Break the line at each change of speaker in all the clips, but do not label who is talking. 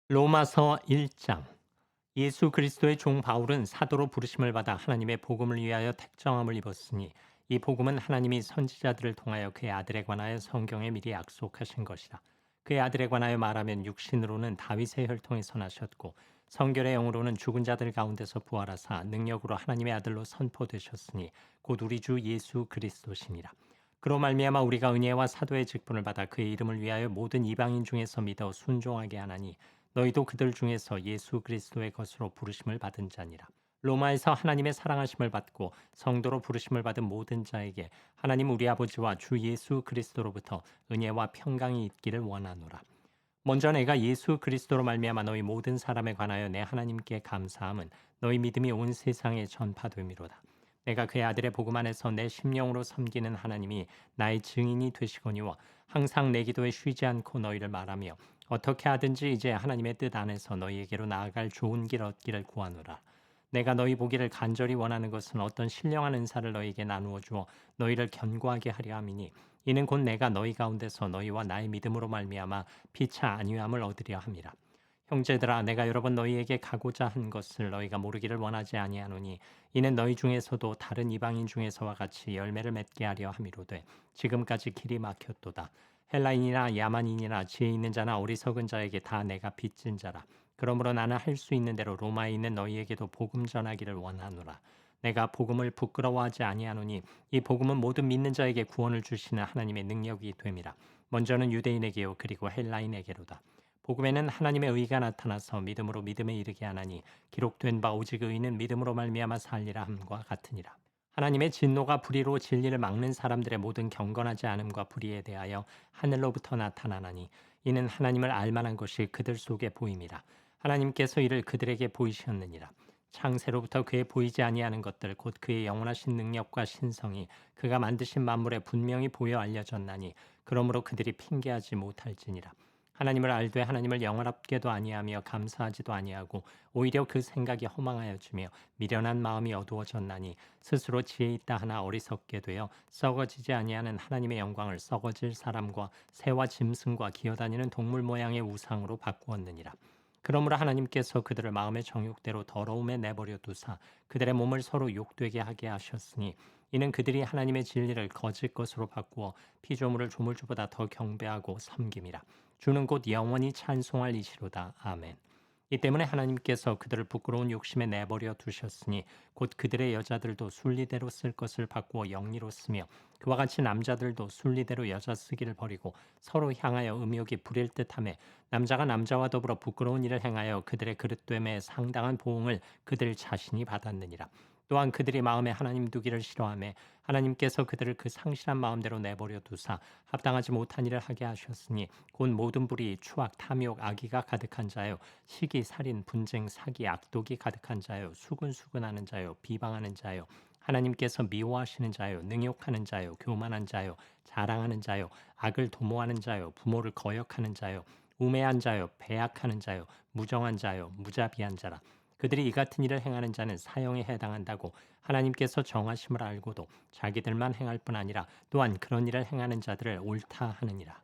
로마서 1장. 예수 그리스도의 종 바울은 사도로 부르심을 받아 하나님의 복음을 위하여 택정함을 입었으니 이 복음은 하나님이 선지자들을 통하여 그의 아들에 관하여 성경에 미리 약속하신 것이라. 그의 아들에 관하여 말하면 육신으로는 다윗의 혈통에서 나셨고 성결의 영으로는 죽은 자들 가운데서 부활하사 능력으로 하나님의 아들로 선포되셨으니 곧 우리 주 예수 그리스도시니라. 그로 말미암아 우리가 은혜와 사도의 직분을 받아 그의 이름을 위하여 모든 이방인 중에서 믿어 순종하게 하나니 너희도 그들 중에서 예수 그리스도의 것으로 부르심을 받은 자니라. 로마에서 하나님의 사랑하심을 받고 성도로 부르심을 받은 모든 자에게 하나님 우리 아버지와 주 예수 그리스도로부터 은혜와 평강이 있기를 원하노라. 먼저 내가 예수 그리스도로 말미암아 너희 모든 사람에 관하여 내 하나님께 감사함은 너희 믿음이 온 세상에 전파됨이로다. 내가 그의 아들의 복음 안에서 내 심령으로 섬기는 하나님이 나의 증인이 되시거니와 항상 내 기도에 쉬지 않고 너희를 말하며 어떻게 하든지 이제 하나님의 뜻 안에서 너희에게로 나아갈 좋은 길 얻기를 구하노라. 내가 너희 보기를 간절히 원하는 것은 어떤 신령한 은사를 너희에게 나누어 주어 너희를 견고하게 하려 함이니 이는 곧 내가 너희 가운데서 너희와 나의 믿음으로 말미암아 피차 안위함을 얻으려 함이라. 형제들아 내가 여러 번 너희에게 가고자 한 것을 너희가 모르기를 원하지 아니하노니 이는 너희 중에서도 다른 이방인 중에서와 같이 열매를 맺게 하려 함이로되 지금까지 길이 막혔도다. 헬라인이나 야만인이나 지혜 있는 자나 어리석은 자에게 다 내가 빚진 자라. 그러므로 나는 할 수 있는 대로 로마에 있는 너희에게도 복음 전하기를 원하노라. 내가 복음을 부끄러워하지 아니하노니 이 복음은 모든 믿는 자에게 구원을 주시는 하나님의 능력이 됨이라. 먼저는 유대인에게요 그리고 헬라인에게로다. 복음에는 하나님의 의가 나타나서 믿음으로 믿음에 이르게 하나니 기록된 바 오직 의인은 믿음으로 말미암아 살리라 함과 같으니라. 하나님의 진노가 불의로 진리를 막는 사람들의 모든 경건하지 않음과 불의에 대하여 하늘로부터 나타나나니 이는 하나님을 알만한 것이 그들 속에 보임이라. 하나님께서 이를 그들에게 보이셨느니라. 창세로부터 그의 보이지 아니하는 것들 곧 그의 영원하신 능력과 신성이 그가 만드신 만물에 분명히 보여 알려졌나니 그러므로 그들이 핑계하지 못할지니라. 하나님을 알되 하나님을 영원합게도 아니하며 감사하지도 아니하고 오히려 그 생각이 허망하여지며 미련한 마음이 어두워졌나니 스스로 지혜 있다 하나 어리석게 되어 썩어지지 아니하는 하나님의 영광을 썩어질 사람과 새와 짐승과 기어다니는 동물 모양의 우상으로 바꾸었느니라. 그러므로 하나님께서 그들을 마음의 정욕대로 더러움에 내버려 두사 그들의 몸을 서로 욕되게 하게 하셨으니 이는 그들이 하나님의 진리를 거짓 것으로 바꾸어 피조물을 조물주보다 더 경배하고 섬김이라. 주는 곧 영원히 찬송할 이시로다. 아멘. 이 때문에 하나님께서 그들을 부끄러운 욕심에 내버려 두셨으니 곧 그들의 여자들도 순리대로 쓸 것을 바꾸어 영리로 쓰며 그와 같이 남자들도 순리대로 여자 쓰기를 버리고 서로 향하여 음욕이 부릴 듯하며 남자가 남자와 더불어 부끄러운 일을 행하여 그들의 그릇됨에 상당한 보응을 그들 자신이 받았느니라. 또한 그들이 마음에 하나님 두기를 싫어하며 하나님께서 그들을 그 상실한 마음대로 내버려 두사 합당하지 못한 일을 하게 하셨으니 곧 모든 불의 추악 탐욕 악의가 가득한 자요 시기 살인 분쟁 사기 악독이 가득한 자요 수근수근하는 자요 비방하는 자요 하나님께서 미워하시는 자요 능욕하는 자요 교만한 자요 자랑하는 자요 악을 도모하는 자요 부모를 거역하는 자요 우매한 자요 배약하는 자요 무정한 자요 무자비한 자라. 그들이 이 같은 일을 행하는 자는 사형에 해당한다고 하나님께서 정하심을 알고도 자기들만 행할 뿐 아니라 또한 그런 일을 행하는 자들을 옳다 하느니라.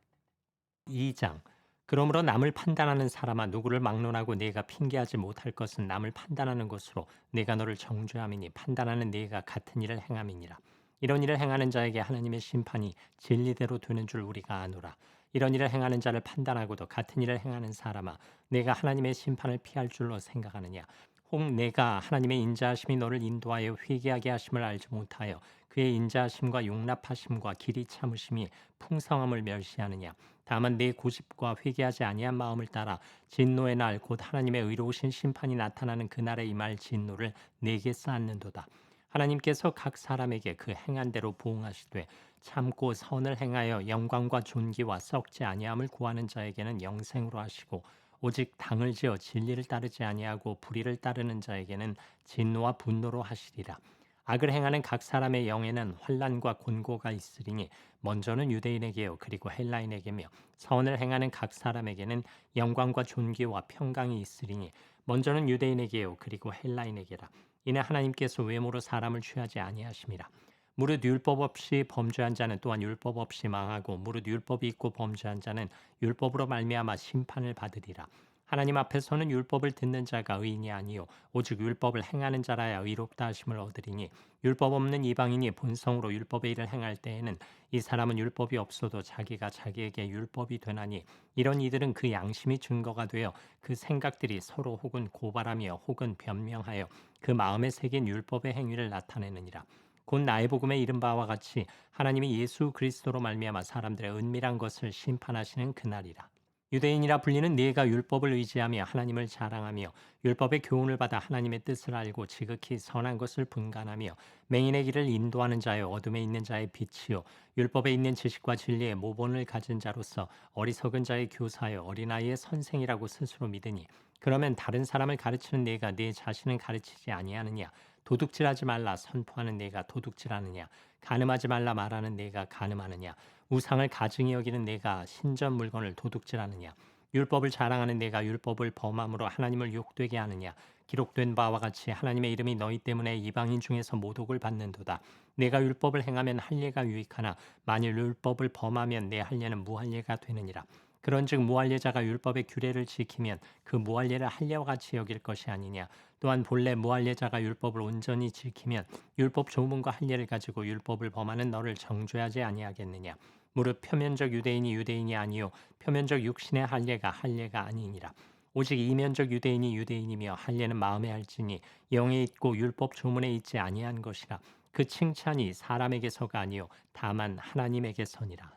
2장. 그러므로 남을 판단하는 사람아 누구를 막론하고 네가 핑계하지 못할 것은 남을 판단하는 것으로 네가 너를 정죄함이니 판단하는 네가 같은 일을 행함이니라. 이런 일을 행하는 자에게 하나님의 심판이 진리대로 되는 줄 우리가 아노라. 이런 일을 행하는 자를 판단하고도 같은 일을 행하는 사람아 내가 하나님의 심판을 피할 줄로 생각하느냐. 혹 내가 하나님의 인자하심이 너를 인도하여 회개하게 하심을 알지 못하여 그의 인자하심과 용납하심과 길이 참으심이 풍성함을 멸시하느냐. 다만 내 고집과 회개하지 아니한 마음을 따라 진노의 날 곧 하나님의 의로우신 심판이 나타나는 그날에 임할 진노를 내게 쌓는도다. 하나님께서 각 사람에게 그 행한 대로 보응하시되 참고 선을 행하여 영광과 존귀와 썩지 아니함을 구하는 자에게는 영생으로 하시고 오직 당을 지어 진리를 따르지 아니하고 불의를 따르는 자에게는 진노와 분노로 하시리라. 악을 행하는 각 사람의 영에는 환난과 곤고가 있으리니 먼저는 유대인에게요 그리고 헬라인에게며 선을 행하는 각 사람에게는 영광과 존귀와 평강이 있으리니 먼저는 유대인에게요 그리고 헬라인에게라. 이는 하나님께서 외모로 사람을 취하지 아니하심이라. 무릇 율법 없이 범죄한 자는 또한 율법 없이 망하고 무릇 율법이 있고 범죄한 자는 율법으로 말미암아 심판을 받으리라. 하나님 앞에서는 율법을 듣는 자가 의인이 아니요 오직 율법을 행하는 자라야 의롭다 하심을 얻으리니 율법 없는 이방인이 본성으로 율법의 일을 행할 때에는 이 사람은 율법이 없어도 자기가 자기에게 율법이 되나니 이런 이들은 그 양심이 증거가 되어 그 생각들이 서로 혹은 고발하며 혹은 변명하여 그 마음에 새긴 율법의 행위를 나타내느니라. 곧 나의 복음에 이른 바와 같이 하나님이 예수 그리스도로 말미암아 사람들의 은밀한 것을 심판하시는 그날이라. 유대인이라 불리는 네가 율법을 의지하며 하나님을 자랑하며 율법의 교훈을 받아 하나님의 뜻을 알고 지극히 선한 것을 분간하며 맹인의 길을 인도하는 자여 어둠에 있는 자의 빛이요 율법에 있는 지식과 진리의 모본을 가진 자로서 어리석은 자의 교사여 어린아이의 선생이라고 스스로 믿으니 그러면 다른 사람을 가르치는 네가 네 자신을 가르치지 아니하느냐 도둑질하지 말라 선포하는 네가 도둑질하느냐 간음하지 말라 말하는 네가 간음하느냐 우상을 가증히 여기는 내가 신전 물건을 도둑질하느냐 율법을 자랑하는 내가 율법을 범함으로 하나님을 욕되게 하느냐 기록된 바와 같이 하나님의 이름이 너희 때문에 이방인 중에서 모독을 받는도다 내가 율법을 행하면 할례가 유익하나 만일 율법을 범하면 내 할례는 무할례가 되느니라 그런즉 무할례자가 율법의 규례를 지키면 그 무할례를 할례와 같이 여길 것이 아니냐 또한 본래 무할례자가 율법을 온전히 지키면 율법 조문과 할례를 가지고 율법을 범하는 너를 정죄하지 아니하겠느냐 무릇 표면적 유대인이 유대인이 아니요 표면적 육신의 할례가 아니니라. 오직 이면적 유대인이 유대인이며 할례는 마음에 할지니 영에 있고 율법 조문에 있지 아니한 것이라. 그 칭찬이 사람에게서가 아니요 다만 하나님에게서니라.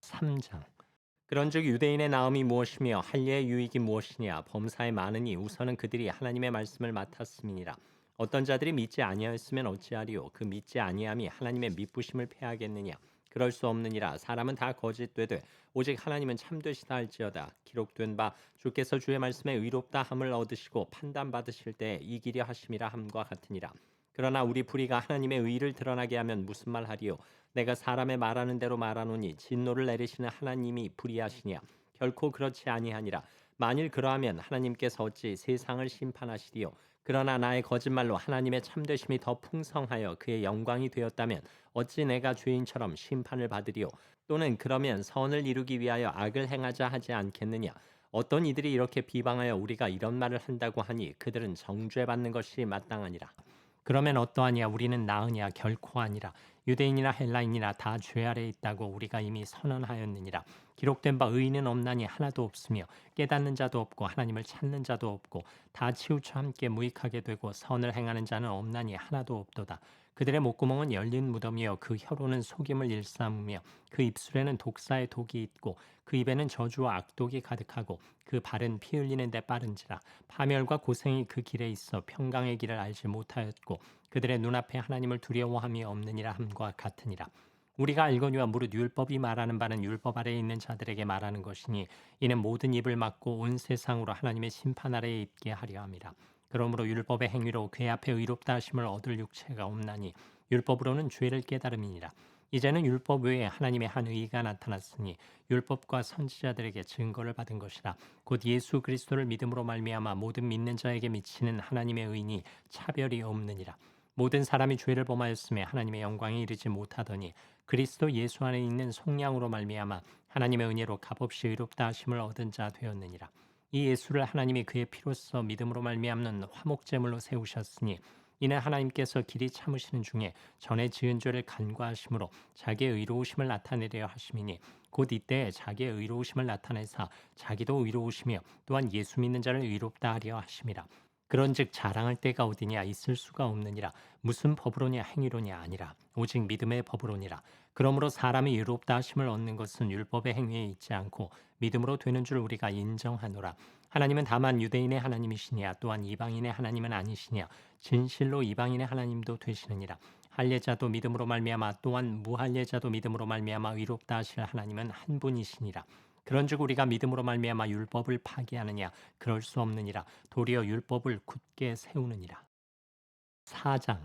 3장 그런즉 유대인의 나음이 무엇이며 할례의 유익이 무엇이냐 범사에 많으니 우선은 그들이 하나님의 말씀을 맡았음이니라. 어떤 자들이 믿지 아니하였으면 어찌하리요 그 믿지 아니함이 하나님의 믿부심을 패하겠느냐 그럴 수 없느니라. 사람은 다 거짓되되 오직 하나님은 참되시다 할지어다. 기록된 바 주께서 주의 말씀에 의롭다 함을 얻으시고 판단받으실 때 이기려 하심이라 함과 같으니라. 그러나 우리 불의가 하나님의 의를 드러나게 하면 무슨 말 하리요 내가 사람의 말하는 대로 말하노니 진노를 내리시는 하나님이 불의하시냐 결코 그렇지 아니하니라. 만일 그러하면 하나님께서 어찌 세상을 심판하시리요 그러나 나의 거짓말로 하나님의 참되심이 더 풍성하여 그의 영광이 되었다면 어찌 내가 죄인처럼 심판을 받으리요 또는 그러면 선을 이루기 위하여 악을 행하자 하지 않겠느냐. 어떤 이들이 이렇게 비방하여 우리가 이런 말을 한다고 하니 그들은 정죄받는 것이 마땅하니라. 그러면 어떠하냐 우리는 나으냐 결코 아니라 유대인이나 헬라인이나 다 죄 아래 있다고 우리가 이미 선언하였느니라. 기록된 바 의인은 없나니 하나도 없으며 깨닫는 자도 없고 하나님을 찾는 자도 없고 다 치우쳐 함께 무익하게 되고 선을 행하는 자는 없나니 하나도 없도다. 그들의 목구멍은 열린 무덤이요 그 혀로는 속임을 일삼으며 그 입술에는 독사의 독이 있고 그 입에는 저주와 악독이 가득하고 그 발은 피 흘리는 데 빠른지라. 파멸과 고생이 그 길에 있어 평강의 길을 알지 못하였고 그들의 눈앞에 하나님을 두려워함이 없느니라 함과 같으니라. 우리가 알거니와 무릇 율법이 말하는 바는 율법 아래에 있는 자들에게 말하는 것이니 이는 모든 입을 막고 온 세상으로 하나님의 심판 아래에 있게 하려 함이라. 그러므로 율법의 행위로 그의 앞에 의롭다 하심을 얻을 육체가 없나니 율법으로는 죄를 깨달음이니라. 이제는 율법 외에 하나님의 한 의가 나타났으니 율법과 선지자들에게 증거를 받은 것이라. 곧 예수 그리스도를 믿음으로 말미암아 모든 믿는 자에게 미치는 하나님의 의니 차별이 없느니라. 모든 사람이 죄를 범하였음에 하나님의 영광에 이르지 못하더니 그리스도 예수 안에 있는 속량으로 말미암아 하나님의 은혜로 값없이 의롭다 하심을 얻은 자 되었느니라. 이 예수를 하나님이 그의 피로써 믿음으로 말미암는 화목제물로 세우셨으니 이는 하나님께서 길이 참으시는 중에 전에 지은 죄를 간과하심으로 자기의 의로우심을 나타내려 하심이니 곧 이때에 자기의 의로우심을 나타내사 자기도 의로우시며 또한 예수 믿는 자를 의롭다 하려 하심이라. 그런즉 자랑할 때가 어디냐 있을 수가 없느니라. 무슨 법으로냐 행위로냐 아니라 오직 믿음의 법으로니라. 그러므로 사람이 의롭다 하심을 얻는 것은 율법의 행위에 있지 않고 믿음으로 되는 줄 우리가 인정하노라. 하나님은 다만 유대인의 하나님이시냐 또한 이방인의 하나님은 아니시냐 진실로 이방인의 하나님도 되시느니라. 할례자도 믿음으로 말미암아 또한 무할례자도 믿음으로 말미암아 의롭다 하실 하나님은 한 분이시니라. 그런즉 우리가 믿음으로 말미암아 율법을 파기하느냐 그럴 수 없느니라. 도리어 율법을 굳게 세우느니라. 4장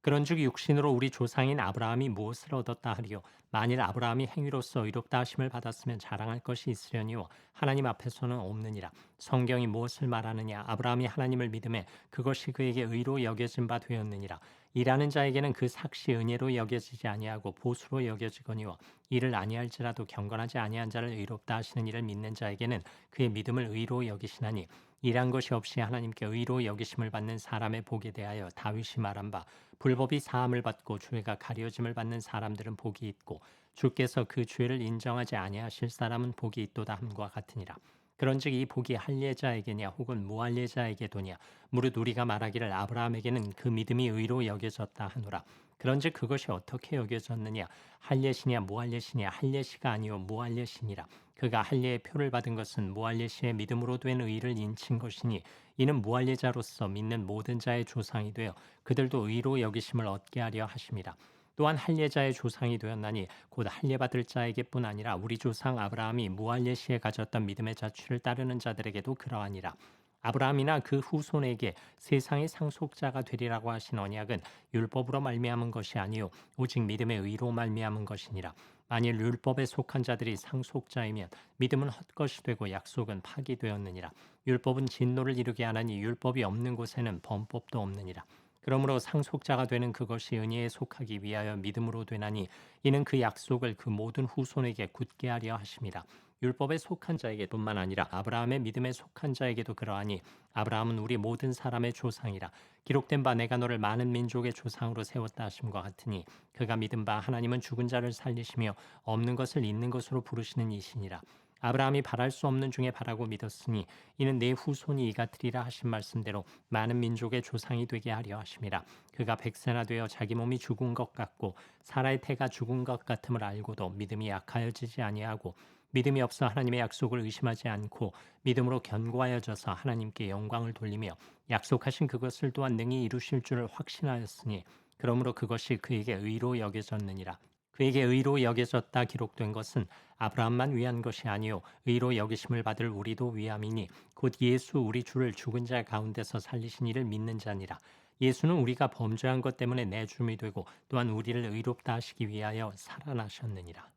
그런즉 육신으로 우리 조상인 아브라함이 무엇을 얻었다 하리요? 만일 아브라함이 행위로서 의롭다 하심을 받았으면 자랑할 것이 있으려니요 하나님 앞에서는 없느니라. 성경이 무엇을 말하느냐? 아브라함이 하나님을 믿음에 그것이 그에게 의로 여겨진 바 되었느니라. 일하는 자에게는 그 삭시 은혜로 여겨지지 아니하고 보수로 여겨지거니와 이를 아니할지라도 경건하지 아니한 자를 의롭다 하시는 이를 믿는 자에게는 그의 믿음을 의로 여기시나니 일한 것이 없이 하나님께 의로 여기심을 받는 사람의 복에 대하여 다윗이 말한 바 불법이 사함을 받고 죄가 가려짐을 받는 사람들은 복이 있고 주께서 그 죄를 인정하지 아니하실 사람은 복이 있도다 함과 같으니라. 그런즉 이 복이 할례자에게냐 혹은 무할례자에게도냐 무릇 우리가 말하기를 아브라함에게는 그 믿음이 의로 여겨졌다 하노라. 그런즉 그것이 어떻게 여겨졌느냐 할례시냐 무할례시냐 할례시가 아니요 무할례시니라. 그가 할례의 표를 받은 것은 무할례시의 믿음으로 된 의를 인친 것이니 이는 무할례자로서 믿는 모든 자의 조상이 되어 그들도 의로 여기심을 얻게 하려 하심이라. 또한 할례자의 조상이 되었나니 곧 할례받을 자에게뿐 아니라 우리 조상 아브라함이 무할례 시에 가졌던 믿음의 자취를 따르는 자들에게도 그러하니라. 아브라함이나 그 후손에게 세상의 상속자가 되리라고 하신 언약은 율법으로 말미암은 것이 아니요 오직 믿음의 의로 말미암은 것이니라. 만일 율법에 속한 자들이 상속자이면 믿음은 헛것이 되고 약속은 파기되었느니라. 율법은 진노를 이루게 하나니 율법이 없는 곳에는 범법도 없느니라. 그러므로 상속자가 되는 그것이 은혜에 속하기 위하여 믿음으로 되나니 이는 그 약속을 그 모든 후손에게 굳게 하려 하심이라. 율법에 속한 자에게뿐만 아니라 아브라함의 믿음에 속한 자에게도 그러하니 아브라함은 우리 모든 사람의 조상이라. 기록된 바 내가 너를 많은 민족의 조상으로 세웠다 하심과 같으니 그가 믿은 바 하나님은 죽은 자를 살리시며 없는 것을 있는 것으로 부르시는 이시니라. 아브라함이 바랄 수 없는 중에 바라고 믿었으니 이는 내 후손이 이같으리라 하신 말씀대로 많은 민족의 조상이 되게 하려 하심이라. 그가 백세나 되어 자기 몸이 죽은 것 같고 사라의 태가 죽은 것 같음을 알고도 믿음이 약하여지지 아니하고 믿음이 없어 하나님의 약속을 의심하지 않고 믿음으로 견고하여져서 하나님께 영광을 돌리며 약속하신 그것을 또한 능히 이루실 줄을 확신하였으니 그러므로 그것이 그에게 의로 여겨졌느니라. 그에게 의로 여겨졌다 기록된 것은 아브라함만 위한 것이 아니요 의로 여기심을 받을 우리도 위함이니 곧 예수 우리 주를 죽은 자 가운데서 살리신 이를 믿는 자니라. 예수는 우리가 범죄한 것 때문에 내줌이 되고 또한 우리를 의롭다 하시기 위하여 살아나셨느니라.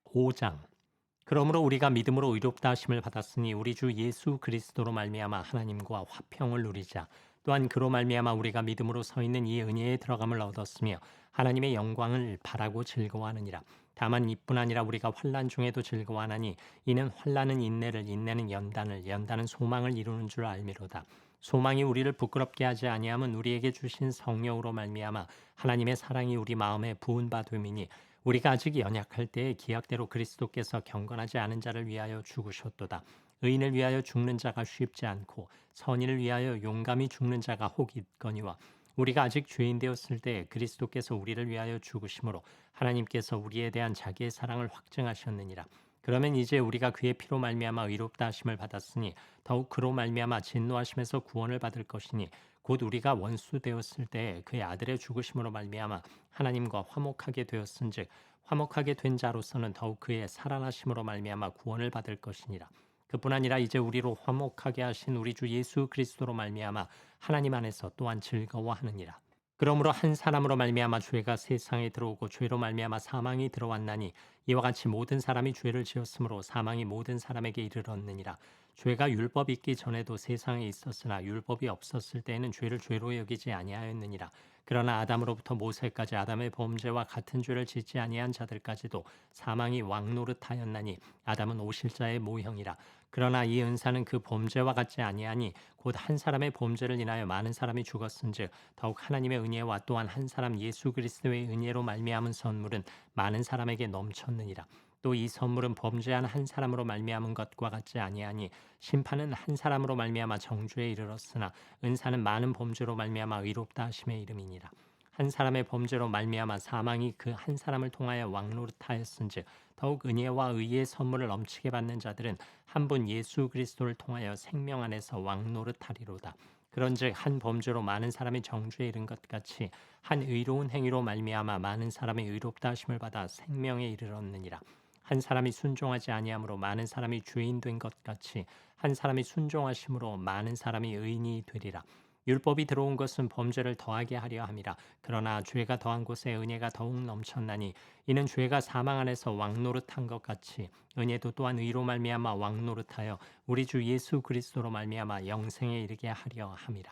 5장. 그러므로 우리가 믿음으로 의롭다 하심을 받았으니 우리 주 예수 그리스도로 말미암아 하나님과 화평을 누리자. 또한 그로 말미암아 우리가 믿음으로 서 있는 이 은혜에 들어감을 얻었으며 하나님의 영광을 바라고 즐거워하느니라. 다만 이뿐 아니라 우리가 환난 중에도 즐거워하나니 이는 환난은 인내를 인내는 연단을 연단은 소망을 이루는 줄 알미로다. 소망이 우리를 부끄럽게 하지 아니함은 우리에게 주신 성령으로 말미암아 하나님의 사랑이 우리 마음에 부은 바 됨이니 우리가 아직 연약할 때에 기약대로 그리스도께서 경건하지 않은 자를 위하여 죽으셨도다. 의인을 위하여 죽는 자가 쉽지 않고 선인을 위하여 용감히 죽는 자가 혹 있거니와 우리가 아직 죄인 되었을 때 그리스도께서 우리를 위하여 죽으심으로 하나님께서 우리에 대한 자기의 사랑을 확증하셨느니라. 그러면 이제 우리가 그의 피로 말미암아 의롭다 하심을 받았으니 더욱 그로 말미암아 진노하심에서 구원을 받을 것이니 곧 우리가 원수 되었을 때 그의 아들의 죽으심으로 말미암아 하나님과 화목하게 되었은즉 화목하게 된 자로서는 더욱 그의 살아나심으로 말미암아 구원을 받을 것이니라. 그뿐 아니라 이제 우리로 화목하게 하신 우리 주 예수 그리스도로 말미암아 하나님 안에서 또한 즐거워하느니라. 그러므로 한 사람으로 말미암아 죄가 세상에 들어오고 죄로 말미암아 사망이 들어왔나니 이와 같이 모든 사람이 죄를 지었으므로 사망이 모든 사람에게 이르렀느니라. 죄가 율법이 있기 전에도 세상에 있었으나 율법이 없었을 때에는 죄를 죄로 여기지 아니하였느니라. 그러나 아담으로부터 모세까지 아담의 범죄와 같은 죄를 짓지 아니한 자들까지도 사망이 왕노릇하였나니 아담은 오실자의 모형이라. 그러나 이 은사는 그 범죄와 같지 아니하니 곧 한 사람의 범죄를 인하여 많은 사람이 죽었은즉 더욱 하나님의 은혜와 또한 한 사람 예수 그리스도의 은혜로 말미암은 선물은 많은 사람에게 넘쳤느니라. 또 이 선물은 범죄한 한 사람으로 말미암은 것과 같지 아니하니 심판은 한 사람으로 말미암아 정죄에 이르렀으나 은사는 많은 범죄로 말미암아 의롭다 하심의 이름이니라. 한 사람의 범죄로 말미암아 사망이 그 한 사람을 통하여 왕노릇하였은즉 더욱 은혜와 의의 선물을 넘치게 받는 자들은 한 분 예수 그리스도를 통하여 생명 안에서 왕노릇하리로다. 그런즉 한 범죄로 많은 사람이 정죄에 이른 것 같이 한 의로운 행위로 말미암아 많은 사람이 의롭다 하심을 받아 생명에 이르렀느니라. 한 사람이 순종하지 아니함으로 많은 사람이 죄인 된 것 같이 한 사람이 순종하심으로 많은 사람이 의인이 되리라. 율법이 들어온 것은 범죄를 더하게 하려 함이라. 그러나 죄가 더한 곳에 은혜가 더욱 넘쳤나니 이는 죄가 사망 안에서 왕노릇한 것 같이 은혜도 또한 의로 말미암아 왕노릇하여 우리 주 예수 그리스도로 말미암아 영생에 이르게 하려 함이라.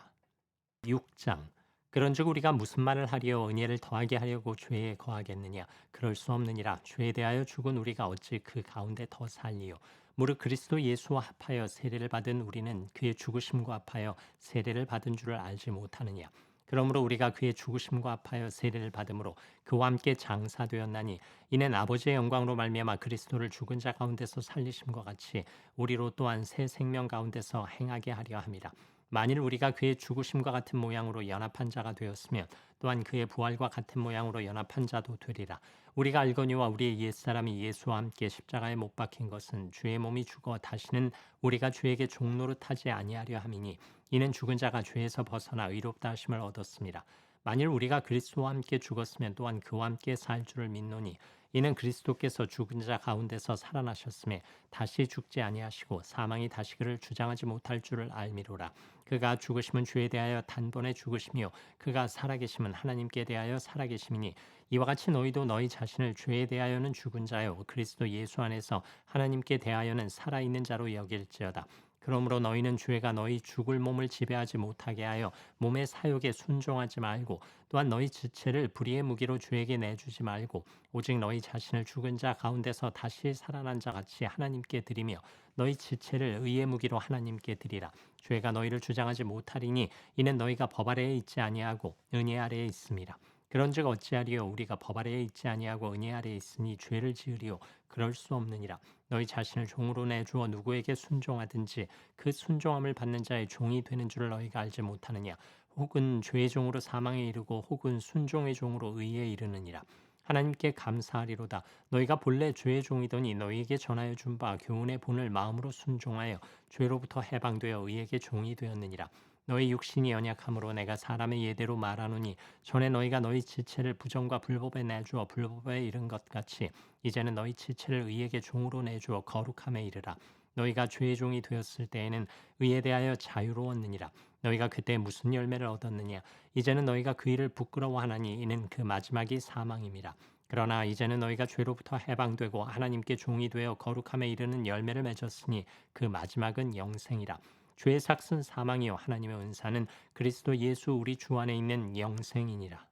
6장. 그런즉 우리가 무슨 말을 하리요 은혜를 더하게 하려고 죄에 거하겠느냐 그럴 수 없느니라. 죄에 대하여 죽은 우리가 어찌 그 가운데 더 살리요. 무릇 그리스도 예수와 합하여 세례를 받은 우리는 그의 죽으심과 합하여 세례를 받은 줄을 알지 못하느냐. 그러므로 우리가 그의 죽으심과 합하여 세례를 받음으로 그와 함께 장사되었나니 이는 아버지의 영광으로 말미암아 그리스도를 죽은 자 가운데서 살리심과 같이 우리로 또한 새 생명 가운데서 행하게 하려 함이라. 만일 우리가 그의 죽으심과 같은 모양으로 연합한 자가 되었으면 또한 그의 부활과 같은 모양으로 연합한 자도 되리라. 우리가 알거니와 우리의 옛사람이 예수와 함께 십자가에 못 박힌 것은 주의 몸이 죽어 다시는 우리가 주에게 종노릇하지 아니하려 함이니 이는 죽은 자가 죄에서 벗어나 의롭다 하심을 얻었습니다. 만일 우리가 그리스도와 함께 죽었으면 또한 그와 함께 살 줄을 믿노니 이는 그리스도께서 죽은 자 가운데서 살아나셨음에 다시 죽지 아니하시고 사망이 다시 그를 주장하지 못할 줄을 알미로라. 그가 죽으심은 죄에 대하여 단번에 죽으시며 그가 살아계심은 하나님께 대하여 살아계심이니 이와 같이 너희도 너희 자신을 죄에 대하여는 죽은 자요 그리스도 예수 안에서 하나님께 대하여는 살아있는 자로 여길지어다. 그러므로 너희는 죄가 너희 죽을 몸을 지배하지 못하게 하여 몸의 사욕에 순종하지 말고 또한 너희 지체를 불의의 무기로 죄에게 내주지 말고 오직 너희 자신을 죽은 자 가운데서 다시 살아난 자 같이 하나님께 드리며 너희 지체를 의의 무기로 하나님께 드리라. 죄가 너희를 주장하지 못하리니 이는 너희가 법 아래에 있지 아니하고 은혜 아래에 있음이라. 그런즉 어찌하리요 우리가 법 아래에 있지 아니하고 은혜 아래에 있으니 죄를 지으리요 그럴 수 없느니라. 너희 자신을 종으로 내주어 누구에게 순종하든지 그 순종함을 받는 자의 종이 되는 줄을 너희가 알지 못하느냐. 혹은 죄의 종으로 사망에 이르고 혹은 순종의 종으로 의에 이르느니라. 하나님께 감사하리로다. 너희가 본래 죄의 종이더니 너희에게 전하여 준 바 교훈의 본을 마음으로 순종하여 죄로부터 해방되어 의에게 종이 되었느니라. 너희 육신이 연약함으로 내가 사람의 예대로 말하노니 전에 너희가 너희 지체를 부정과 불법에 내주어 불법에 이른 것 같이 이제는 너희 지체를 의에게 종으로 내주어 거룩함에 이르라. 너희가 죄의 종이 되었을 때에는 의에 대하여 자유로웠느니라. 너희가 그때 무슨 열매를 얻었느냐. 이제는 너희가 그 일을 부끄러워하나니 이는 그 마지막이 사망임이라. 그러나 이제는 너희가 죄로부터 해방되고 하나님께 종이 되어 거룩함에 이르는 열매를 맺었으니 그 마지막은 영생이라. 죄의 삭은 사망이요 하나님의 은사는 그리스도 예수 우리 주 안에 있는 영생이니라.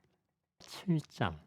7장.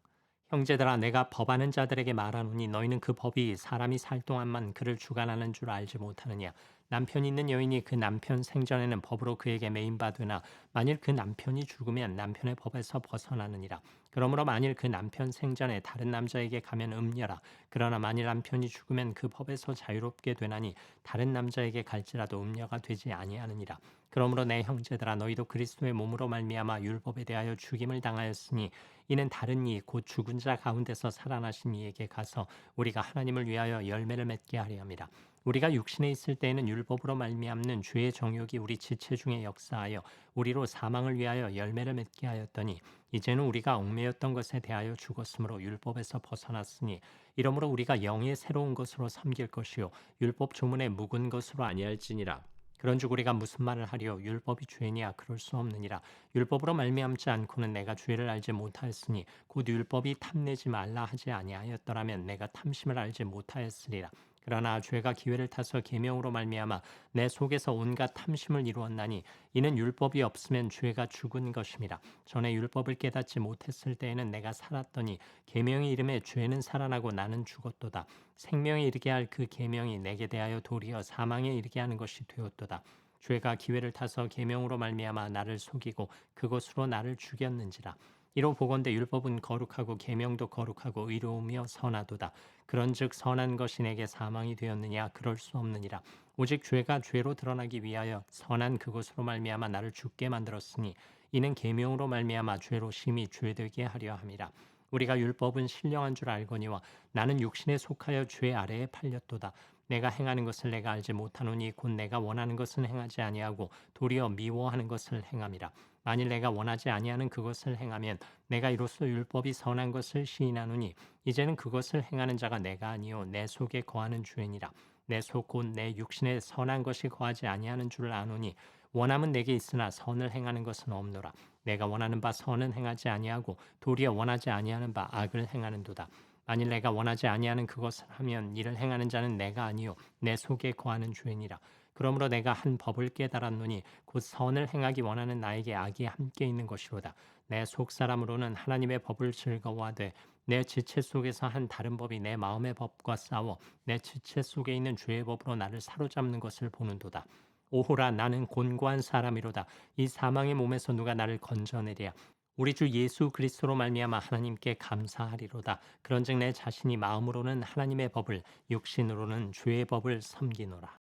형제들아 내가 법하는 자들에게 말하노니 너희는 그 법이 사람이 살 동안만 그를 주관하는 줄 알지 못하느냐. 남편 있는 여인이 그 남편 생전에는 법으로 그에게 매인받으나 만일 그 남편이 죽으면 남편의 법에서 벗어나느니라. 그러므로 만일 그 남편 생전에 다른 남자에게 가면 음녀라. 그러나 만일 남편이 죽으면 그 법에서 자유롭게 되나니 다른 남자에게 갈지라도 음녀가 되지 아니하느니라. 그러므로 내 형제들아 너희도 그리스도의 몸으로 말미암아 율법에 대하여 죽임을 당하였으니 이는 다른 이 곧 죽은 자 가운데서 살아나신 이에게 가서 우리가 하나님을 위하여 열매를 맺게 하려 함이라. 우리가 육신에 있을 때에는 율법으로 말미암는 죄의 정욕이 우리 지체 중에 역사하여 우리로 사망을 위하여 열매를 맺게 하였더니 이제는 우리가 얽매였던 것에 대하여 죽었으므로 율법에서 벗어났으니 이러므로 우리가 영의 새로운 것으로 섬길 것이요 율법 조문의 묵은 것으로 아니할지니라. 그런즉 우리가 무슨 말을 하리요 율법이 죄냐 그럴 수 없느니라. 율법으로 말미암지 않고는 내가 죄를 알지 못하였으니 곧 율법이 탐내지 말라 하지 아니하였더라면 내가 탐심을 알지 못하였으리라. 그러나 죄가 기회를 타서 계명으로 말미암아 내 속에서 온갖 탐심을 이루었나니 이는 율법이 없으면 죄가 죽은 것임이라. 전에 율법을 깨닫지 못했을 때에는 내가 살았더니 계명의 이름에 죄는 살아나고 나는 죽었도다. 생명에 이르게 할 그 계명이 내게 대하여 도리어 사망에 이르게 하는 것이 되었도다. 죄가 기회를 타서 계명으로 말미암아 나를 속이고 그것으로 나를 죽였는지라. 이로 보건대 율법은 거룩하고 계명도 거룩하고 의로우며 선하도다. 그런즉 선한 것이 내게 사망이 되었느냐 그럴 수 없느니라. 오직 죄가 죄로 드러나기 위하여 선한 그것으로 말미암아 나를 죽게 만들었으니 이는 계명으로 말미암아 죄로 심히 죄되게 하려 함이라. 우리가 율법은 신령한 줄 알거니와 나는 육신에 속하여 죄 아래에 팔렸도다. 내가 행하는 것을 내가 알지 못하노니 곧 내가 원하는 것은 행하지 아니하고 도리어 미워하는 것을 행함이라. 만일 내가 원하지 아니하는 그것을 행하면 내가 이로써 율법이 선한 것을 시인하노니 이제는 그것을 행하는 자가 내가 아니요 내 속에 거하는 죄니라. 내 속 곧 내 육신에 선한 것이 거하지 아니하는 줄을 아노니 원함은 내게 있으나 선을 행하는 것은 없노라. 내가 원하는 바 선은 행하지 아니하고 도리어 원하지 아니하는 바 악을 행하는도다. 만일 내가 원하지 아니하는 그것을 하면 이를 행하는 자는 내가 아니요 내 속에 거하는 죄니라. 그러므로 내가 한 법을 깨달았노니 곧 선을 행하기 원하는 나에게 악이 함께 있는 것이로다. 내 속사람으로는 하나님의 법을 즐거워하되 내 지체 속에서 한 다른 법이 내 마음의 법과 싸워 내 지체 속에 있는 죄의 법으로 나를 사로잡는 것을 보는도다. 오호라 나는 곤고한 사람이로다. 이 사망의 몸에서 누가 나를 건져내랴. 우리 주 예수 그리스도로 말미암아 하나님께 감사하리로다. 그런즉 내 자신이 마음으로는 하나님의 법을 육신으로는 죄의 법을 섬기노라.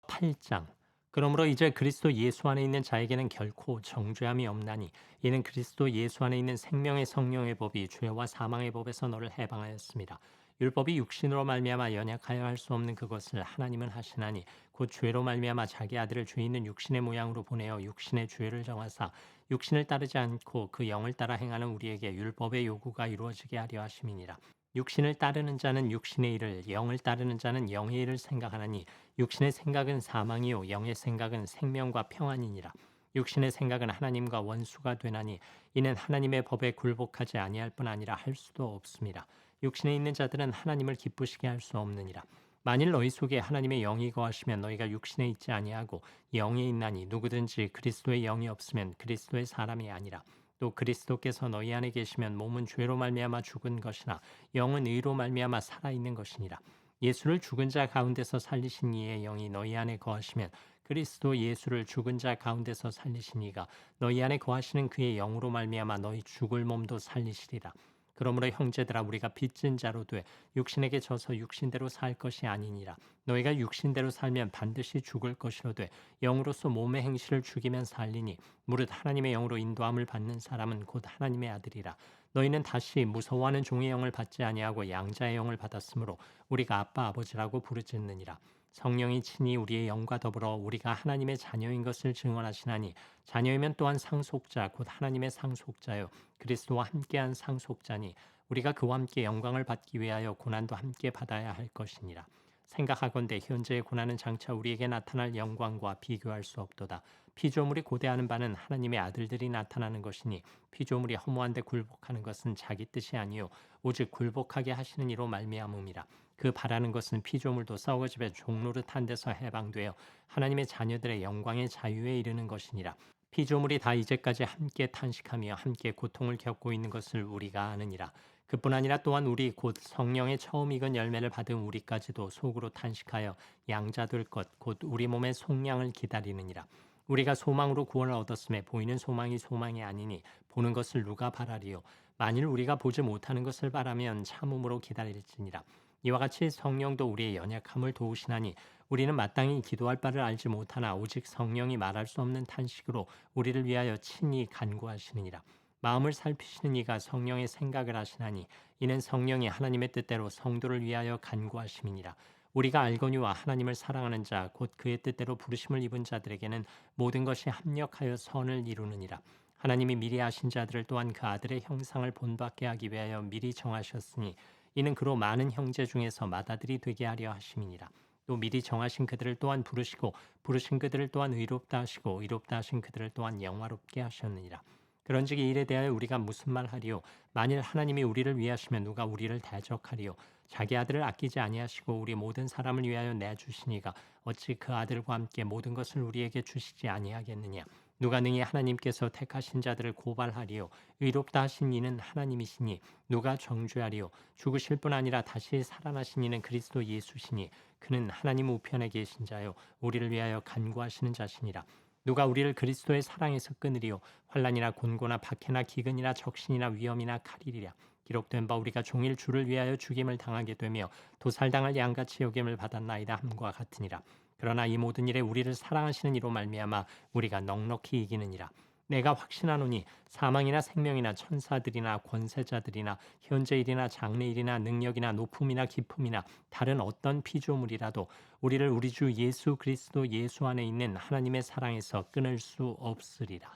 8장. 그러므로 이제 그리스도 예수 안에 있는 자에게는 결코 정죄함이 없나니 이는 그리스도 예수 안에 있는 생명의 성령의 법이 죄와 사망의 법에서 너를 해방하였습니다. 율법이 육신으로 말미암아 연약하여 할 수 없는 그것을 하나님은 하시나니 곧 죄로 말미암아 자기 아들을 죄 있는 육신의 모양으로 보내어 육신의 죄를 정하사 육신을 따르지 않고 그 영을 따라 행하는 우리에게 율법의 요구가 이루어지게 하려 하심이니라. 육신을 따르는 자는 육신의 일을, 영을 따르는 자는 영의 일을 생각하나니 육신의 생각은 사망이요 영의 생각은 생명과 평안이니라. 육신의 생각은 하나님과 원수가 되나니 이는 하나님의 법에 굴복하지 아니할 뿐 아니라 할 수도 없습니다. 육신에 있는 자들은 하나님을 기쁘시게 할 수 없느니라. 만일 너희 속에 하나님의 영이 거하시면 너희가 육신에 있지 아니하고 영에 있나니 누구든지 그리스도의 영이 없으면 그리스도의 사람이 아니라. 또 그리스도께서 너희 안에 계시면 몸은 죄로 말미암아 죽은 것이나 영은 의로 말미암아 살아 있는 것이니라. 예수를 죽은 자 가운데서 살리신 이의 영이 너희 안에 거하시면 그리스도 예수를 죽은 자 가운데서 살리신 이가 너희 안에 거하시는 그의 영으로 말미암아 너희 죽을 몸도 살리시리라. 그러므로 형제들아 우리가 빚진 자로 돼 육신에게 져서 육신대로 살 것이 아니니라. 너희가 육신대로 살면 반드시 죽을 것이로되 영으로서 몸의 행실을 죽이면 살리니 무릇 하나님의 영으로 인도함을 받는 사람은 곧 하나님의 아들이라. 너희는 다시 무서워하는 종의 영을 받지 아니하고 양자의 영을 받았으므로 우리가 아빠 아버지라고 부르짖느니라. 성령이 친히 우리의 영과 더불어 우리가 하나님의 자녀인 것을 증언하시나니 자녀이면 또한 상속자 곧 하나님의 상속자요 그리스도와 함께한 상속자니 우리가 그와 함께 영광을 받기 위하여 고난도 함께 받아야 할 것이니라. 생각하건대 현재의 고난은 장차 우리에게 나타날 영광과 비교할 수 없도다. 피조물이 고대하는 바는 하나님의 아들들이 나타나는 것이니 피조물이 허무한데 굴복하는 것은 자기 뜻이 아니요 오직 굴복하게 하시는 이로 말미암음이라. 그 바라는 것은 피조물도 썩어집에 종노릇한 데서 해방되어 하나님의 자녀들의 영광의 자유에 이르는 것이니라. 피조물이 다 이제까지 함께 탄식하며 함께 고통을 겪고 있는 것을 우리가 아느니라. 그뿐 아니라 또한 우리 곧 성령의 처음 익은 열매를 받은 우리까지도 속으로 탄식하여 양자 될 것 곧 우리 몸의 속량을 기다리느니라. 우리가 소망으로 구원을 얻었음에 보이는 소망이 소망이 아니니 보는 것을 누가 바라리요. 만일 우리가 보지 못하는 것을 바라면 참음으로 기다릴지니라. 이와 같이 성령도 우리의 연약함을 도우시나니 우리는 마땅히 기도할 바를 알지 못하나 오직 성령이 말할 수 없는 탄식으로 우리를 위하여 친히 간구하시느니라. 마음을 살피시는 이가 성령의 생각을 하시나니 이는 성령이 하나님의 뜻대로 성도를 위하여 간구하심이니라. 우리가 알거니와 하나님을 사랑하는 자 곧 그의 뜻대로 부르심을 입은 자들에게는 모든 것이 합력하여 선을 이루느니라. 하나님이 미리 아신 자들을 또한 그 아들의 형상을 본받게 하기 위하여 미리 정하셨으니 이는 그로 많은 형제 중에서 맏아들이 되게 하려 하심이니라. 또 미리 정하신 그들을 또한 부르시고 부르신 그들을 또한 의롭다 하시고 의롭다 하신 그들을 또한 영화롭게 하셨느니라. 그런즉 이 일에 대하여 우리가 무슨 말 하리요? 만일 하나님이 우리를 위하시면 누가 우리를 대적하리요? 자기 아들을 아끼지 아니하시고 우리 모든 사람을 위하여 내주시니가 어찌 그 아들과 함께 모든 것을 우리에게 주시지 아니하겠느냐? 누가 능히 하나님께서 택하신 자들을 고발하리요? 의롭다 하신 이는 하나님이시니 누가 정죄하리요? 죽으실 뿐 아니라 다시 살아나신 이는 그리스도 예수시니 그는 하나님 우편에 계신 자요 우리를 위하여 간구하시는 자시니라. 누가 우리를 그리스도의 사랑에서 끊으리요? 환난이나 곤고나 박해나 기근이나 적신이나 위험이나 칼이리랴. 기록된 바 우리가 종일 주를 위하여 죽임을 당하게 되며 도살당할 양같이 여김을 받았나이다 함과 같으니라. 그러나 이 모든 일에 우리를 사랑하시는 이로 말미암아 우리가 넉넉히 이기느니라. 내가 확신하노니 사망이나 생명이나 천사들이나 권세자들이나 현재일이나 장래일이나 능력이나 높음이나 깊음이나 다른 어떤 피조물이라도 우리를 우리 주 예수 그리스도 예수 안에 있는 하나님의 사랑에서 끊을 수 없으리라.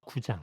9장.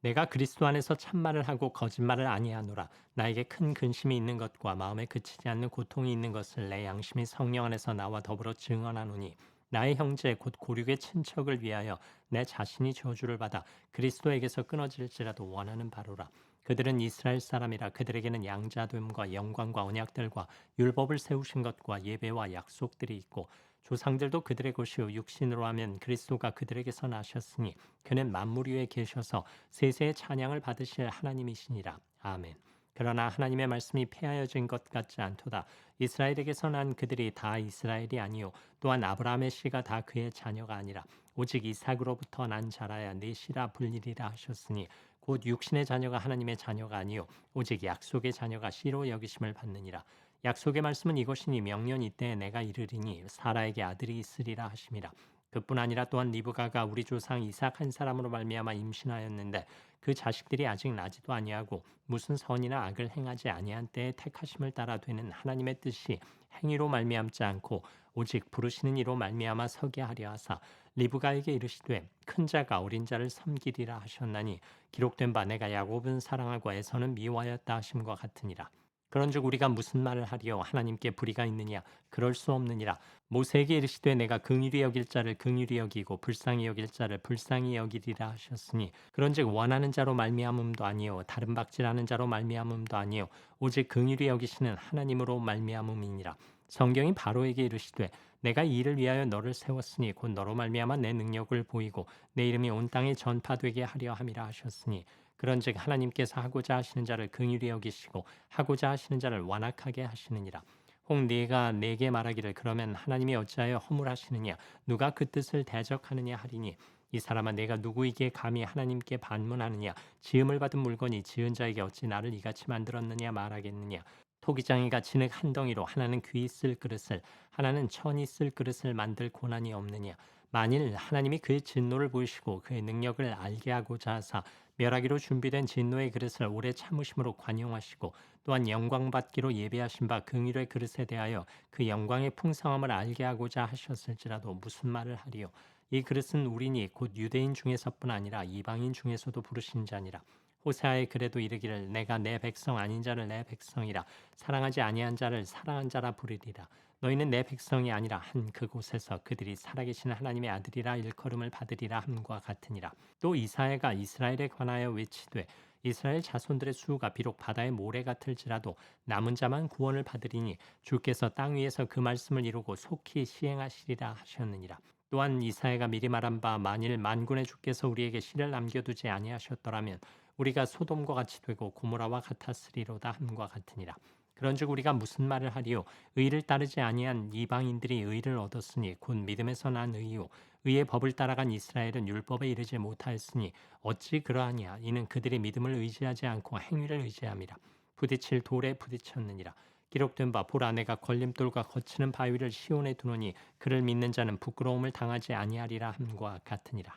내가 그리스도 안에서 참말을 하고 거짓말을 아니하노라. 나에게 큰 근심이 있는 것과 마음에 그치지 않는 고통이 있는 것을 내 양심이 성령 안에서 나와 더불어 증언하노니 나의 형제 곧 고륙의 친척을 위하여 내 자신이 저주를 받아 그리스도에게서 끊어질지라도 원하는 바로라. 그들은 이스라엘 사람이라. 그들에게는 양자됨과 영광과 언약들과 율법을 세우신 것과 예배와 약속들이 있고 조상들도 그들의 것이요 육신으로 하면 그리스도가 그들에게서 나셨으니 그는 만물 위에 계셔서 세세의 찬양을 받으실 하나님이시니라. 아멘. 그러나 하나님의 말씀이 폐하여진 것 같지 않도다. 이스라엘에게서 난 그들이 다 이스라엘이 아니요 또한 아브라함의 씨가 다 그의 자녀가 아니라 오직 이삭으로부터 난 자라야 내 씨라 불리리라 하셨으니 곧 육신의 자녀가 하나님의 자녀가 아니요 오직 약속의 자녀가 씨로 여기심을 받느니라. 약속의 말씀은 이것이니 명년 이때에 내가 이르리니 사라에게 아들이 있으리라 하심이라. 그뿐 아니라 또한 리브가가 우리 조상 이삭 한 사람으로 말미암아 임신하였는데 그 자식들이 아직 나지도 아니하고 무슨 선이나 악을 행하지 아니한 때에 택하심을 따라 되는 하나님의 뜻이 행위로 말미암지 않고 오직 부르시는 이로 말미암아 서게 하려 하사 리브가에게 이르시되 큰 자가 어린 자를 섬기리라 하셨나니 기록된 바 내가 야곱은 사랑하고 에서는 미워하였다 하심과 같으니라. 그런즉 우리가 무슨 말을 하리요 하나님께 불의가 있느냐 그럴 수 없느니라. 모세에게 이르시되 내가 긍휼히 여길 자를 긍휼히 여기고 불쌍히 여길 자를 불쌍히 여기리라 하셨으니 그런즉 원하는 자로 말미암음도 아니요 다른 박질하는 자로 말미암음도 아니요 오직 긍휼히 여기시는 하나님으로 말미암음이니라. 성경이 바로에게 이르시되 내가 이 일을 위하여 너를 세웠으니 곧 너로 말미암아 내 능력을 보이고 내 이름이 온 땅에 전파되게 하려 함이라 하셨으니 그런즉 하나님께서 하고자 하시는 자를 긍휼히 여기시고 하고자 하시는 자를 완악하게 하시느니라. 혹 네가 내게 말하기를 그러면 하나님이 어찌하여 허물하시느냐 누가 그 뜻을 대적하느냐 하리니 이 사람아 내가 누구에게 감히 하나님께 반문하느냐 지음을 받은 물건이 지은 자에게 어찌 나를 이같이 만들었느냐 말하겠느냐. 토기장이가 진흙 한 덩이로 하나는 귀 있을 그릇을 하나는 천 있을 그릇을 만들 고난이 없느냐. 만일 하나님이 그의 진노를 보이시고 그의 능력을 알게 하고자 하사 멸하기로 준비된 진노의 그릇을 오래 참으심으로 관용하시고 또한 영광 받기로 예배하신 바 긍휼의 그릇에 대하여 그 영광의 풍성함을 알게 하고자 하셨을지라도 무슨 말을 하리요. 이 그릇은 우리니 곧 유대인 중에서뿐 아니라 이방인 중에서도 부르신 자니라. 호세아의 글에도 이르기를 내가 내 백성 아닌 자를 내 백성이라 사랑하지 아니한 자를 사랑한 자라 부르리라. 너희는 내 백성이 아니라 한 그곳에서 그들이 살아계신 하나님의 아들이라 일컬음을 받으리라 함과 같으니라. 또 이사야가 이스라엘에 관하여 외치되 이스라엘 자손들의 수가 비록 바다의 모래 같을지라도 남은 자만 구원을 받으리니 주께서 땅 위에서 그 말씀을 이루고 속히 시행하시리라 하셨느니라. 또한 이사야가 미리 말한 바 만일 만군의 주께서 우리에게 씨를 남겨두지 아니하셨더라면 우리가 소돔과 같이 되고 고모라와 같았으리로다 함과 같으니라. 그런즉 우리가 무슨 말을 하리요 의를 따르지 아니한 이방인들이 의를 얻었으니 곧 믿음에서 난 의요 의의 법을 따라간 이스라엘은 율법에 이르지 못하였으니 어찌 그러하냐 이는 그들이 믿음을 의지하지 않고 행위를 의지함이라. 부딪힐 돌에 부딪혔느니라. 기록된 바 보라 내가 걸림돌과 거치는 바위를 시온에 두노니 그를 믿는 자는 부끄러움을 당하지 아니하리라 함과 같으니라.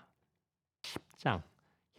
10장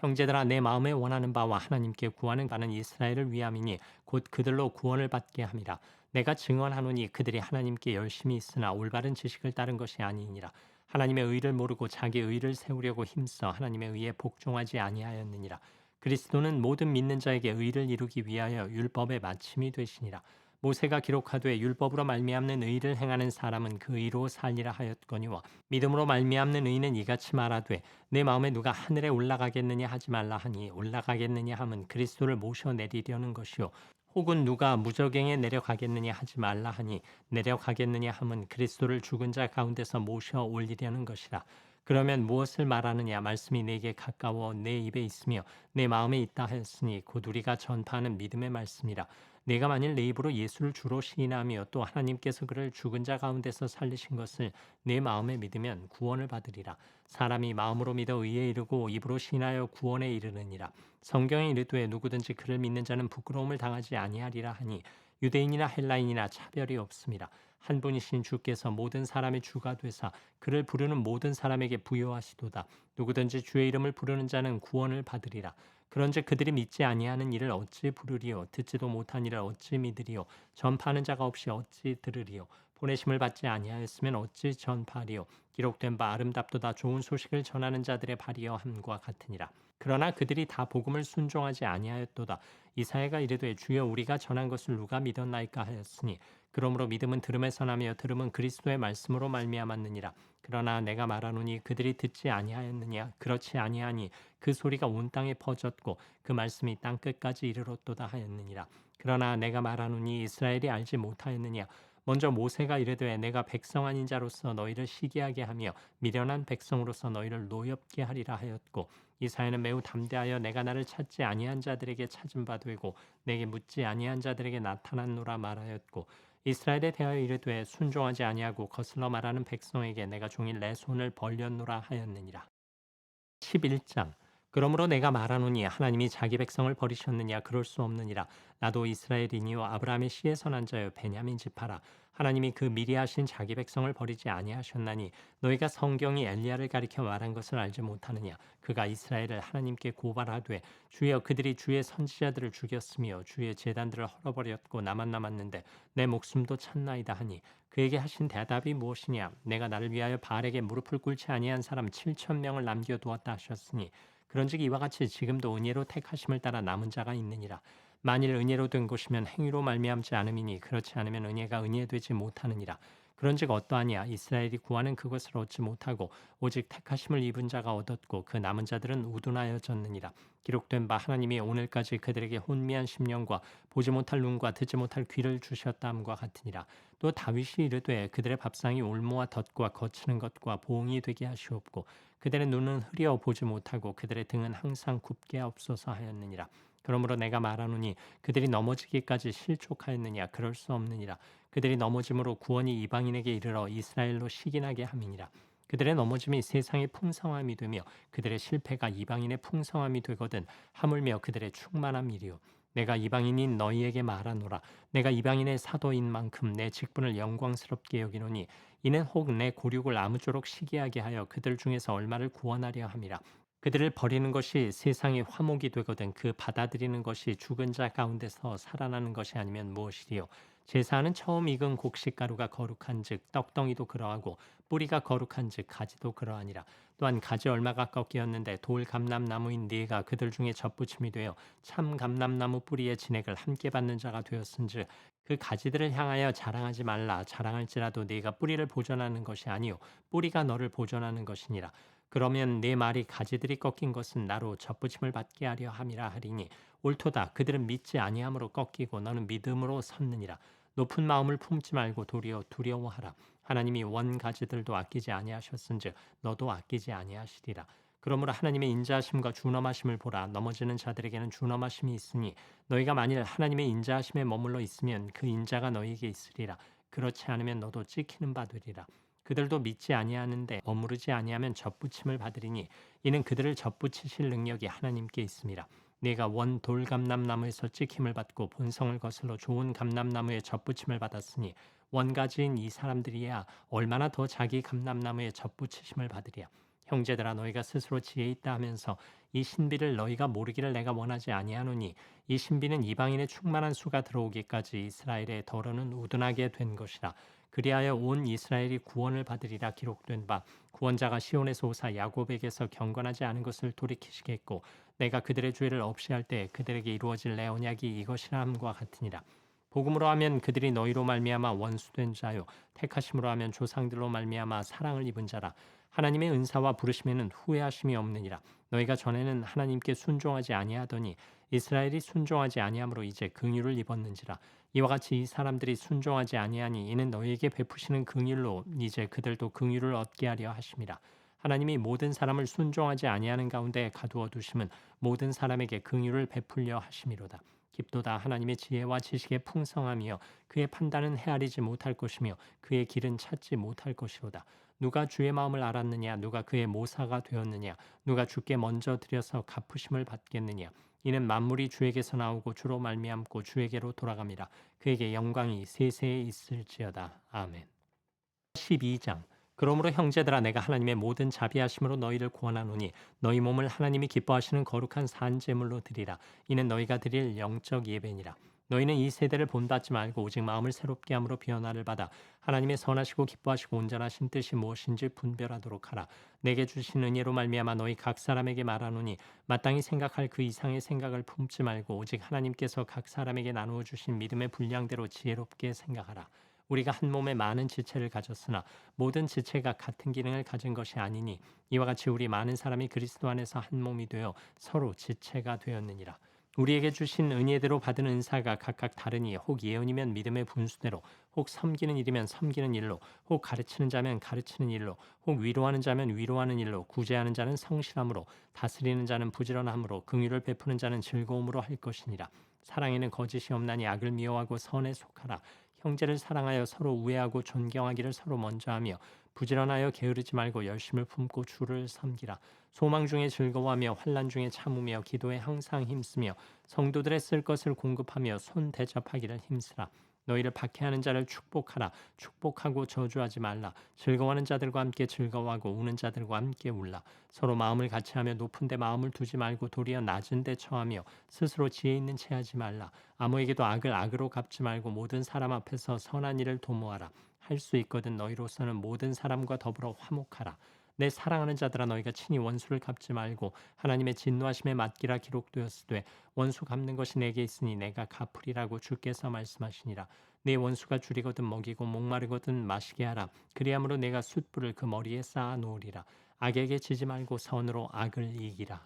형제들아 내 마음에 원하는 바와 하나님께 구하는 바는 이스라엘을 위함이니 곧 그들로 구원을 받게 함이라. 내가 증언하노니 그들이 하나님께 열심히 있으나 올바른 지식을 따른 것이 아니니라. 하나님의 의를 모르고 자기 의를 세우려고 힘써 하나님의 의에 복종하지 아니하였느니라. 그리스도는 모든 믿는 자에게 의를 이루기 위하여 율법의 마침이 되시니라. 모세가 기록하되 율법으로 말미암는 의를 행하는 사람은 그 의로 살리라 하였거니와 믿음으로 말미암는 의는 이같이 말하되 내 마음에 누가 하늘에 올라가겠느냐 하지 말라 하니 올라가겠느냐 함은 그리스도를 모셔내리려는 것이요 혹은 누가 무저갱에 내려가겠느냐 하지 말라 하니 내려가겠느냐 함은 그리스도를 죽은 자 가운데서 모셔 올리려는 것이라. 그러면 무엇을 말하느냐 말씀이 내게 가까워 내 입에 있으며 내 마음에 있다 하였으니 곧 우리가 전파하는 믿음의 말씀이라. 내가 만일 내 입으로 예수를 주로 시인하며 또 하나님께서 그를 죽은 자 가운데서 살리신 것을 내 마음에 믿으면 구원을 받으리라. 사람이 마음으로 믿어 의에 이르고 입으로 시인하여 구원에 이르느니라. 성경에 이르되 누구든지 그를 믿는 자는 부끄러움을 당하지 아니하리라 하니 유대인이나 헬라인이나 차별이 없음이라. 한 분이신 주께서 모든 사람의 주가 되사 그를 부르는 모든 사람에게 부여하시도다. 누구든지 주의 이름을 부르는 자는 구원을 받으리라. 그런즉 그들이 믿지 아니하는 일을 어찌 부르리요 듣지도 못한 일을 어찌 믿으리요 전파하는 자가 없이 어찌 들으리요 보내심을 받지 아니하였으면 어찌 전파하리요 기록된 바 아름답도다 좋은 소식을 전하는 자들의 발이여 함과 같으니라. 그러나 그들이 다 복음을 순종하지 아니하였도다. 이사야가 이르되 주여 우리가 전한 것을 누가 믿었나이까 하였으니 그러므로 믿음은 들음에서 나며 들음은 그리스도의 말씀으로 말미암았느니라. 그러나 내가 말하노니 그들이 듣지 아니하였느냐? 그렇지 아니하니 그 소리가 온 땅에 퍼졌고 그 말씀이 땅 끝까지 이르렀도다 하였느니라. 그러나 내가 말하노니 이스라엘이 알지 못하였느냐? 먼저 모세가 이르되 내가 백성 아닌 자로서 너희를 시기하게 하며 미련한 백성으로서 너희를 노엽게 하리라 하였고, 이 사회는 매우 담대하여 내가 나를 찾지 아니한 자들에게 찾은 바 되고 내게 묻지 아니한 자들에게 나타났노라 말하였고, 이스라엘에 대하여 이르되 순종하지 아니하고 거슬러 말하는 백성에게 내가 종일 내 손을 벌렸노라 하였느니라. 11장. 그러므로 내가 말하노니 하나님이 자기 백성을 버리셨느냐? 그럴 수 없느니라. 나도 이스라엘이니요 아브라함의 씨에서 난 자여 베냐민 지파라. 하나님이 그 미리 하신 자기 백성을 버리지 아니하셨나니 너희가 성경이 엘리야를 가리켜 말한 것을 알지 못하느냐? 그가 이스라엘을 하나님께 고발하되 주여 그들이 주의 선지자들을 죽였으며 주의 제단들을 헐어버렸고 나만 남았는데 내 목숨도 찾나이다 하니, 그에게 하신 대답이 무엇이냐? 내가 나를 위하여 바알에게 무릎을 꿇지 아니한 사람 7천 명을 남겨두었다 하셨으니, 그런즉 이와 같이 지금도 은혜로 택하심을 따라 남은 자가 있느니라. 만일 은혜로 된 것이면 행위로 말미암지 않음이니 그렇지 않으면 은혜가 은혜되지 못하느니라. 그런즉 어떠하냐? 이스라엘이 구하는 그것을 얻지 못하고 오직 택하심을 입은 자가 얻었고 그 남은 자들은 우둔하여졌느니라. 기록된 바 하나님이 오늘까지 그들에게 혼미한 심령과 보지 못할 눈과 듣지 못할 귀를 주셨다함과 같으니라. 또 다윗이 이르되 그들의 밥상이 올무와 덫과 거치는 것과 보응이 되게 하시옵고 그들의 눈은 흐려 보지 못하고 그들의 등은 항상 굽게 하옵소서 하였느니라. 그러므로 내가 말하노니 그들이 넘어지기까지 실족하였느냐? 그럴 수 없느니라. 그들이 넘어짐으로 구원이 이방인에게 이르러 이스라엘로 시기나게 함이니라. 그들의 넘어짐이 세상의 풍성함이 되며 그들의 실패가 이방인의 풍성함이 되거든 하물며 그들의 충만함이리요. 내가 이방인인 너희에게 말하노라. 내가 이방인의 사도인 만큼 내 직분을 영광스럽게 여기노니 이는 혹 내 고륙을 아무쪼록 시기하게 하여 그들 중에서 얼마를 구원하려 함이라. 그들을 버리는 것이 세상의 화목이 되거든 그 받아들이는 것이 죽은 자 가운데서 살아나는 것이 아니면 무엇이리요. 제사는 처음 익은 곡식가루가 거룩한즉 떡덩이도 그러하고 뿌리가 거룩한즉 가지도 그러하니라. 또한 가지 얼마가 꺾이었는데 돌 감람나무인 네가 그들 중에 젖붙임이 되어 참 감람나무 뿌리의 진액을 함께 받는 자가 되었은즉 그 가지들을 향하여 자랑하지 말라. 자랑할지라도 네가 뿌리를 보존하는 것이 아니요 뿌리가 너를 보존하는 것이니라. 그러면 내 말이 가지들이 꺾인 것은 나로 젖붙임을 받게 하려 함이라 하리니 옳도다. 그들은 믿지 아니함으로 꺾이고 너는 믿음으로 섰느니라. 높은 마음을 품지 말고 도리어 두려워하라. 하나님이 원 가지들도 아끼지 아니하셨은즉 너도 아끼지 아니하시리라. 그러므로 하나님의 인자하심과 준엄하심을 보라. 넘어지는 자들에게는 준엄하심이 있으니 너희가 만일 하나님의 인자하심에 머물러 있으면 그 인자가 너희에게 있으리라. 그렇지 않으면 너도 찍히는 바 되리라. 그들도 믿지 아니하는데 머무르지 아니하면 젖붙임을 받으리니 이는 그들을 젖붙이실 능력이 하나님께 있음이라. 네가 원 돌감람나무에서 찍힘을 받고 본성을 거슬러 좋은 감람나무에 젖붙임을 받았으니 원가지인 이 사람들이야 얼마나 더 자기 감람나무에 젖붙이심을 받으랴. 형제들아 너희가 스스로 지혜 있다 하면서 이 신비를 너희가 모르기를 내가 원하지 아니하노니 이 신비는 이방인의 충만한 수가 들어오기까지 이스라엘의 더러는 우둔하게 된 것이라. 그리하여 온 이스라엘이 구원을 받으리라. 기록된 바 구원자가 시온에서 오사 야곱에게서 경건하지 않은 것을 돌이키시겠고 내가 그들의 죄를 없이 할 때 그들에게 이루어질 내 언약이 이것이라 함과 같으니라. 복음으로 하면 그들이 너희로 말미암아 원수된 자요 택하심으로 하면 조상들로 말미암아 사랑을 입은 자라. 하나님의 은사와 부르심에는 후회하심이 없느니라. 너희가 전에는 하나님께 순종하지 아니하더니 이스라엘이 순종하지 아니함으로 이제 긍휼을 입었는지라. 이와 같이 이 사람들이 순종하지 아니하니 이는 너희에게 베푸시는 긍휼로 이제 그들도 긍휼을 얻게 하려 하심이라. 하나님이 모든 사람을 순종하지 아니하는 가운데 가두어 두심은 모든 사람에게 긍휼을 베풀려 하심이로다. 깊도다. 하나님의 지혜와 지식의 풍성함이여 그의 판단은 헤아리지 못할 것이며 그의 길은 찾지 못할 것이로다. 누가 주의 마음을 알았느냐? 누가 그의 모사가 되었느냐? 누가 주께 먼저 드려서 갚으심을 받겠느냐? 이는 만물이 주에게서 나오고 주로 말미암고 주에게로 돌아갑니다. 그에게 영광이 세세에 있을지어다. 아멘. 12장. 그러므로 형제들아 내가 하나님의 모든 자비하심으로 너희를 구원하노니 너희 몸을 하나님이 기뻐하시는 거룩한 산 제물로 드리라. 이는 너희가 드릴 영적 예배니라. 너희는 이 세대를 본받지 말고 오직 마음을 새롭게 함으로 변화를 받아 하나님의 선하시고 기뻐하시고 온전하신 뜻이 무엇인지 분별하도록 하라. 내게 주신 은혜로 말미암아 너희 각 사람에게 말하노니 마땅히 생각할 그 이상의 생각을 품지 말고 오직 하나님께서 각 사람에게 나누어 주신 믿음의 분량대로 지혜롭게 생각하라. 우리가 한 몸에 많은 지체를 가졌으나 모든 지체가 같은 기능을 가진 것이 아니니 이와 같이 우리 많은 사람이 그리스도 안에서 한 몸이 되어 서로 지체가 되었느니라. 우리에게 주신 은혜대로 받은 은사가 각각 다르니 혹 예언이면 믿음의 분수대로, 혹 섬기는 일이면 섬기는 일로, 혹 가르치는 자면 가르치는 일로, 혹 위로하는 자면 위로하는 일로, 구제하는 자는 성실함으로, 다스리는 자는 부지런함으로, 긍휼을 베푸는 자는 즐거움으로 할 것이니라. 사랑에는 거짓이 없나니 악을 미워하고 선에 속하라. 형제를 사랑하여 서로 우애하고 존경하기를 서로 먼저 하며 부지런하여 게으르지 말고 열심을 품고 주를 섬기라. 소망 중에 즐거워하며 환난 중에 참으며 기도에 항상 힘쓰며 성도들의 쓸 것을 공급하며 손 대접하기를 힘쓰라. 너희를 박해하는 자를 축복하라. 축복하고 저주하지 말라. 즐거워하는 자들과 함께 즐거워하고 우는 자들과 함께 울라. 서로 마음을 같이하며 높은 데 마음을 두지 말고 도리어 낮은 데 처하며 스스로 지혜 있는 채 하지 말라. 아무에게도 악을 악으로 갚지 말고 모든 사람 앞에서 선한 일을 도모하라. 할 수 있거든 너희로서는 모든 사람과 더불어 화목하라. 내 사랑하는 자들아 너희가 친히 원수를 갚지 말고 하나님의 진노하심에 맡기라. 기록되었으되 원수 갚는 것이 내게 있으니 내가 갚으리라고 주께서 말씀하시니라. 내 원수가 줄이거든 먹이고 목마르거든 마시게 하라. 그리함으로 내가 숯불을 그 머리에 쌓아 놓으리라. 악에게 지지 말고 선으로 악을 이기라.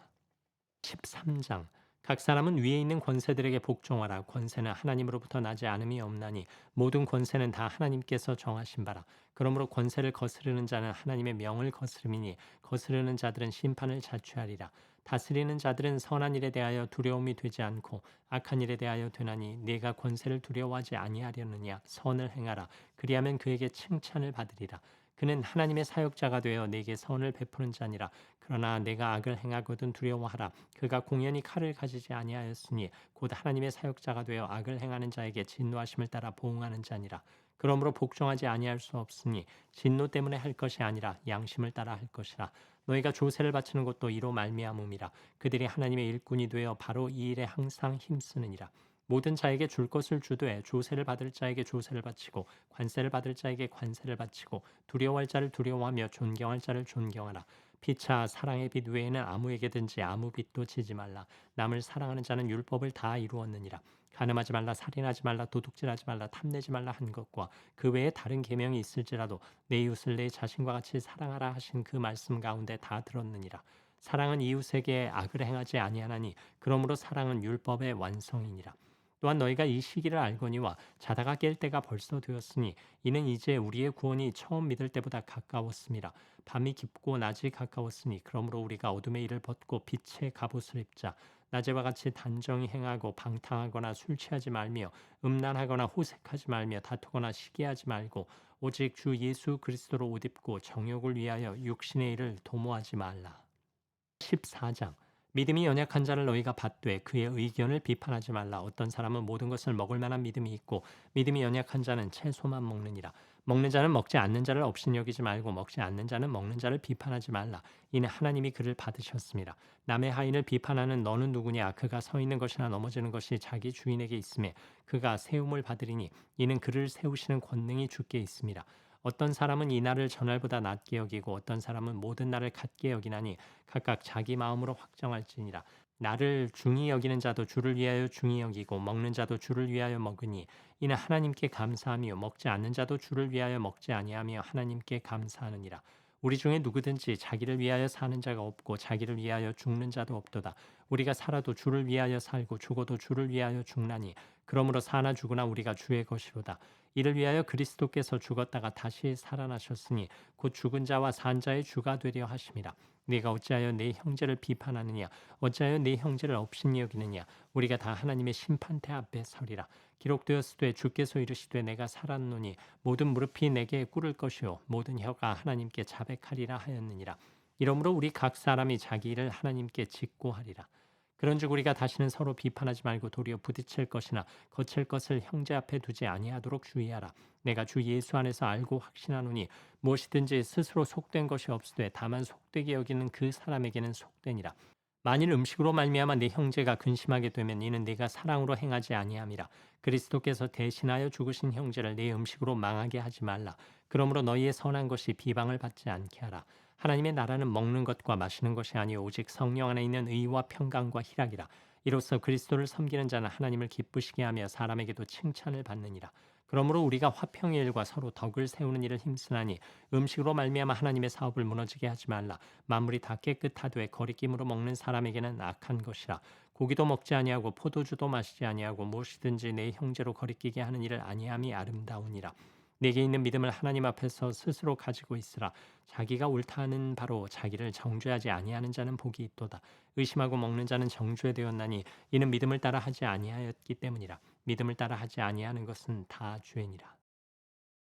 13장. 각 사람은 위에 있는 권세들에게 복종하라. 권세는 하나님으로부터 나지 않음이 없나니 모든 권세는 다 하나님께서 정하신 바라. 그러므로 권세를 거스르는 자는 하나님의 명을 거스름이니 거스르는 자들은 심판을 자취하리라. 다스리는 자들은 선한 일에 대하여 두려움이 되지 않고 악한 일에 대하여 되나니 네가 권세를 두려워하지 아니하려느냐. 선을 행하라. 그리하면 그에게 칭찬을 받으리라. 그는 하나님의 사역자가 되어 내게 선을 베푸는 자니라. 그러나 내가 악을 행하거든 두려워하라. 그가 공연히 칼을 가지지 아니하였으니 곧 하나님의 사역자가 되어 악을 행하는 자에게 진노하심을 따라 보응하는 자니라. 그러므로 복종하지 아니할 수 없으니 진노 때문에 할 것이 아니라 양심을 따라 할 것이라. 너희가 조세를 바치는 것도 이로 말미암음이라. 그들이 하나님의 일꾼이 되어 바로 이 일에 항상 힘쓰느니라. 모든 자에게 줄 것을 주되 조세를 받을 자에게 조세를 바치고 관세를 받을 자에게 관세를 바치고 두려워할 자를 두려워하며 존경할 자를 존경하라. 피차 사랑의 빛 외에는 아무에게든지 아무 빛도 지지 말라. 남을 사랑하는 자는 율법을 다 이루었느니라. 간음하지 말라, 살인하지 말라, 도둑질하지 말라, 탐내지 말라 한 것과 그 외에 다른 계명이 있을지라도 내 이웃을 내 자신과 같이 사랑하라 하신 그 말씀 가운데 다 들었느니라. 사랑은 이웃에게 악을 행하지 아니하나니 그러므로 사랑은 율법의 완성이니라. 또한 너희가 이 시기를 알거니와 자다가 깰 때가 벌써 되었으니 이는 이제 우리의 구원이 처음 믿을 때보다 가까웠음이라. 밤이 깊고 낮이 가까웠으니 그러므로 우리가 어둠의 일을 벗고 빛의 갑옷을 입자. 낮에와 같이 단정히 행하고 방탕하거나 술 취하지 말며 음란하거나 호색하지 말며 다투거나 시기하지 말고 오직 주 예수 그리스도로 옷 입고 정욕을 위하여 육신의 일을 도모하지 말라. 14장. 믿음이 연약한 자를 너희가 받되 그의 의견을 비판하지 말라. 어떤 사람은 모든 것을 먹을 만한 믿음이 있고 믿음이 연약한 자는 채소만 먹느니라. 먹는 자는 먹지 않는 자를 업신여기지 말고 먹지 않는 자는 먹는 자를 비판하지 말라. 이는 하나님이 그를 받으셨습니다. 남의 하인을 비판하는 너는 누구냐. 그가 서 있는 것이나 넘어지는 것이 자기 주인에게 있음에 그가 세움을 받으리니 이는 그를 세우시는 권능이 주께 있습니다. 어떤 사람은 이 날을 전날보다 낮게 여기고 어떤 사람은 모든 날을 같게 여기나니 각각 자기 마음으로 확정할지니라. 나를 중히 여기는 자도 주를 위하여 중히 여기고 먹는 자도 주를 위하여 먹으니 이는 하나님께 감사하며 먹지 않는 자도 주를 위하여 먹지 아니하며 하나님께 감사하느니라. 우리 중에 누구든지 자기를 위하여 사는 자가 없고 자기를 위하여 죽는 자도 없도다. 우리가 살아도 주를 위하여 살고 죽어도 주를 위하여 죽나니 그러므로 사나 죽으나 우리가 주의 것이로다. 이를 위하여 그리스도께서 죽었다가 다시 살아나셨으니 곧 죽은 자와 산 자의 주가 되려 하심이라. 네가 어찌하여 네 형제를 비판하느냐? 어찌하여 네 형제를 업신이 여기느냐? 우리가 다 하나님의 심판대 앞에 서리라. 기록되었으되 주께서 이르시되 내가 살았노니 모든 무릎이 내게 꿇을 것이요 모든 혀가 하나님께 자백하리라 하였느니라. 이러므로 우리 각 사람이 자기 일을 하나님께 직고하리라. 그런즉 우리가 다시는 서로 비판하지 말고 도리어 부딪힐 것이나 거칠 것을 형제 앞에 두지 아니하도록 주의하라. 내가 주 예수 안에서 알고 확신하노니 무엇이든지 스스로 속된 것이 없으되 다만 속되게 여기는 그 사람에게는 속되니라. 만일 음식으로 말미암아 네 형제가 근심하게 되면 이는 네가 사랑으로 행하지 아니함이라. 그리스도께서 대신하여 죽으신 형제를 네 음식으로 망하게 하지 말라. 그러므로 너희의 선한 것이 비방을 받지 않게 하라. 하나님의 나라는 먹는 것과 마시는 것이 아니요 오직 성령 안에 있는 의와 평강과 희락이라. 이로써 그리스도를 섬기는 자는 하나님을 기쁘시게 하며 사람에게도 칭찬을 받느니라. 그러므로 우리가 화평의 일과 서로 덕을 세우는 일을 힘쓰나니 음식으로 말미암아 하나님의 사업을 무너지게 하지 말라. 만물이 다 깨끗하되 거리낌으로 먹는 사람에게는 악한 것이라. 고기도 먹지 아니하고 포도주도 마시지 아니하고 무엇이든지 내 형제로 거리끼게 하는 일을 아니함이 아름다우니라. 내게 있는 믿음을 하나님 앞에서 스스로 가지고 있으라. 자기가 옳다 하는 바로 자기를 정죄하지 아니하는 자는 복이 있도다. 의심하고 먹는 자는 정죄되었나니 이는 믿음을 따라 하지 아니하였기 때문이라. 믿음을 따라 하지 아니하는 것은 다 죄니라.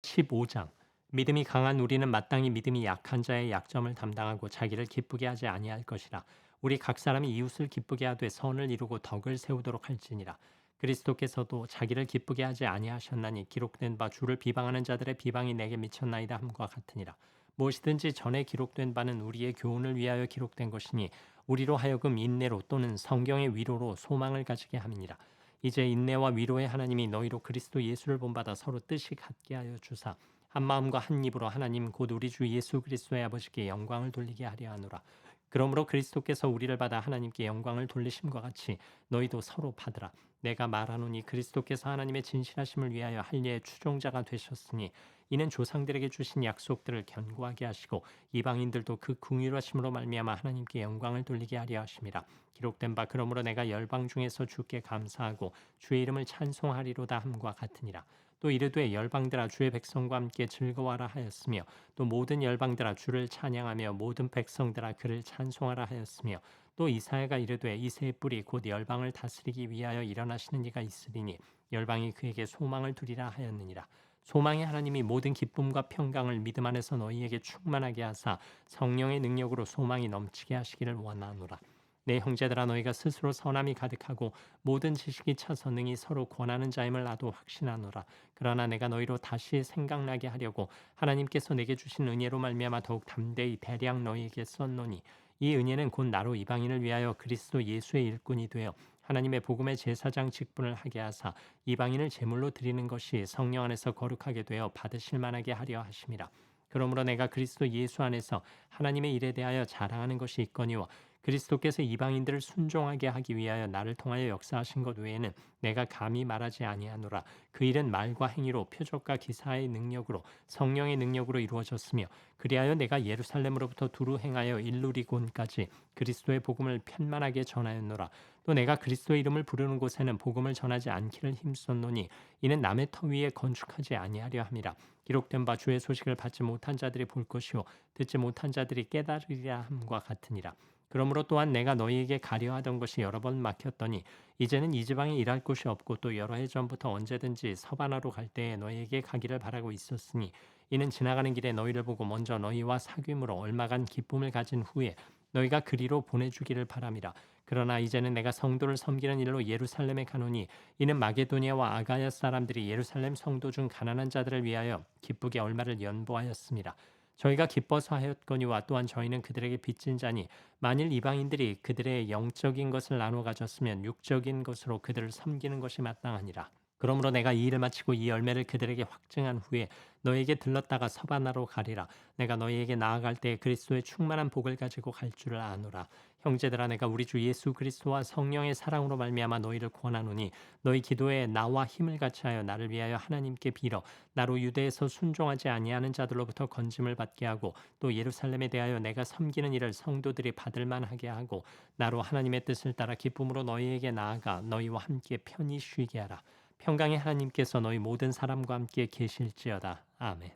15장. 믿음이 강한 우리는 마땅히 믿음이 약한 자의 약점을 담당하고 자기를 기쁘게 하지 아니할 것이라. 우리 각 사람이 이웃을 기쁘게 하되 선을 이루고 덕을 세우도록 할지니라. 그리스도께서도 자기를 기쁘게 하지 아니하셨나니 기록된 바 주를 비방하는 자들의 비방이 내게 미쳤나이다 함과 같으니라. 무엇이든지 전에 기록된 바는 우리의 교훈을 위하여 기록된 것이니 우리로 하여금 인내로 또는 성경의 위로로 소망을 가지게 함이니라. 이제 인내와 위로의 하나님이 너희로 그리스도 예수를 본받아 서로 뜻이 같게 하여 주사 한 마음과 한 입으로 하나님 곧 우리 주 예수 그리스도의 아버지께 영광을 돌리게 하려 하노라. 그러므로 그리스도께서 우리를 받아 하나님께 영광을 돌리심과 같이 너희도 서로 받으라. 내가 말하노니 그리스도께서 하나님의 진실하심을 위하여 할례의 추종자가 되셨으니 이는 조상들에게 주신 약속들을 견고하게 하시고 이방인들도 그 긍휼하심으로 말미암아 하나님께 영광을 돌리게 하려 하심이라. 기록된 바 그러므로 내가 열방 중에서 주께 감사하고 주의 이름을 찬송하리로다 함과 같으니라. 또 이르되 열방들아 주의 백성과 함께 즐거워하라 하였으며 또 모든 열방들아 주를 찬양하며 모든 백성들아 그를 찬송하라 하였으며 또 이사야가 이르되 이새의 뿔이 곧 열방을 다스리기 위하여 일어나시는 이가 있으리니 열방이 그에게 소망을 두리라 하였느니라. 소망의 하나님이 모든 기쁨과 평강을 믿음 안에서 너희에게 충만하게 하사 성령의 능력으로 소망이 넘치게 하시기를 원하노라. 내 형제들아 너희가 스스로 선함이 가득하고 모든 지식이 차서 능히 서로 권하는 자임을 나도 확신하노라. 그러나 내가 너희로 다시 생각나게 하려고 하나님께서 내게 주신 은혜로 말미암아 더욱 담대히 대량 너희에게 썼노니 이 은혜는 곧 나로 이방인을 위하여 그리스도 예수의 일꾼이 되어 하나님의 복음의 제사장 직분을 하게 하사 이방인을 제물로 드리는 것이 성령 안에서 거룩하게 되어 받으실 만하게 하려 하심이라. 그러므로 내가 그리스도 예수 안에서 하나님의 일에 대하여 자랑하는 것이 있거니와 그리스도께서 이방인들을 순종하게 하기 위하여 나를 통하여 역사하신 것 외에는 내가 감히 말하지 아니하노라. 그 일은 말과 행위로 표적과 기사의 능력으로 성령의 능력으로 이루어졌으며 그리하여 내가 예루살렘으로부터 두루 행하여 일루리곤까지 그리스도의 복음을 편만하게 전하였노라. 또 내가 그리스도의 이름을 부르는 곳에는 복음을 전하지 않기를 힘썼노니 이는 남의 터 위에 건축하지 아니하려 함이라. 기록된 바 주의 소식을 받지 못한 자들이 볼 것이요 듣지 못한 자들이 깨달으리라 함과 같으니라. 그러므로 또한 내가 너희에게 가려 하던 것이 여러 번 막혔더니 이제는 이 지방에 일할 곳이 없고 또 여러 해 전부터 언제든지 서바나로 갈 때에 너희에게 가기를 바라고 있었으니 이는 지나가는 길에 너희를 보고 먼저 너희와 사귐으로 얼마간 기쁨을 가진 후에 너희가 그리로 보내주기를 바람이라. 그러나 이제는 내가 성도를 섬기는 일로 예루살렘에 가노니 이는 마게도니아와 아가야 사람들이 예루살렘 성도 중 가난한 자들을 위하여 기쁘게 얼마를 연보하였습니다. 저희가 기뻐서 하였거니와 또한 저희는 그들에게 빚진 자니 만일 이방인들이 그들의 영적인 것을 나눠 가졌으면 육적인 것으로 그들을 섬기는 것이 마땅하니라. 그러므로 내가 이 일을 마치고 이 열매를 그들에게 확증한 후에 너희에게 들렀다가 서바나로 가리라. 내가 너희에게 나아갈 때 그리스도의 충만한 복을 가지고 갈 줄을 아노라. 형제들아 내가 우리 주 예수 그리스도와 성령의 사랑으로 말미암아 너희를 권하노니 너희 기도에 나와 힘을 같이하여 나를 위하여 하나님께 빌어 나로 유대에서 순종하지 아니하는 자들로부터 건짐을 받게 하고 또 예루살렘에 대하여 내가 섬기는 일을 성도들이 받을 만하게 하고 나로 하나님의 뜻을 따라 기쁨으로 너희에게 나아가 너희와 함께 편히 쉬게 하라. 평강의 하나님께서 너희 모든 사람과 함께 계실지어다. 아멘.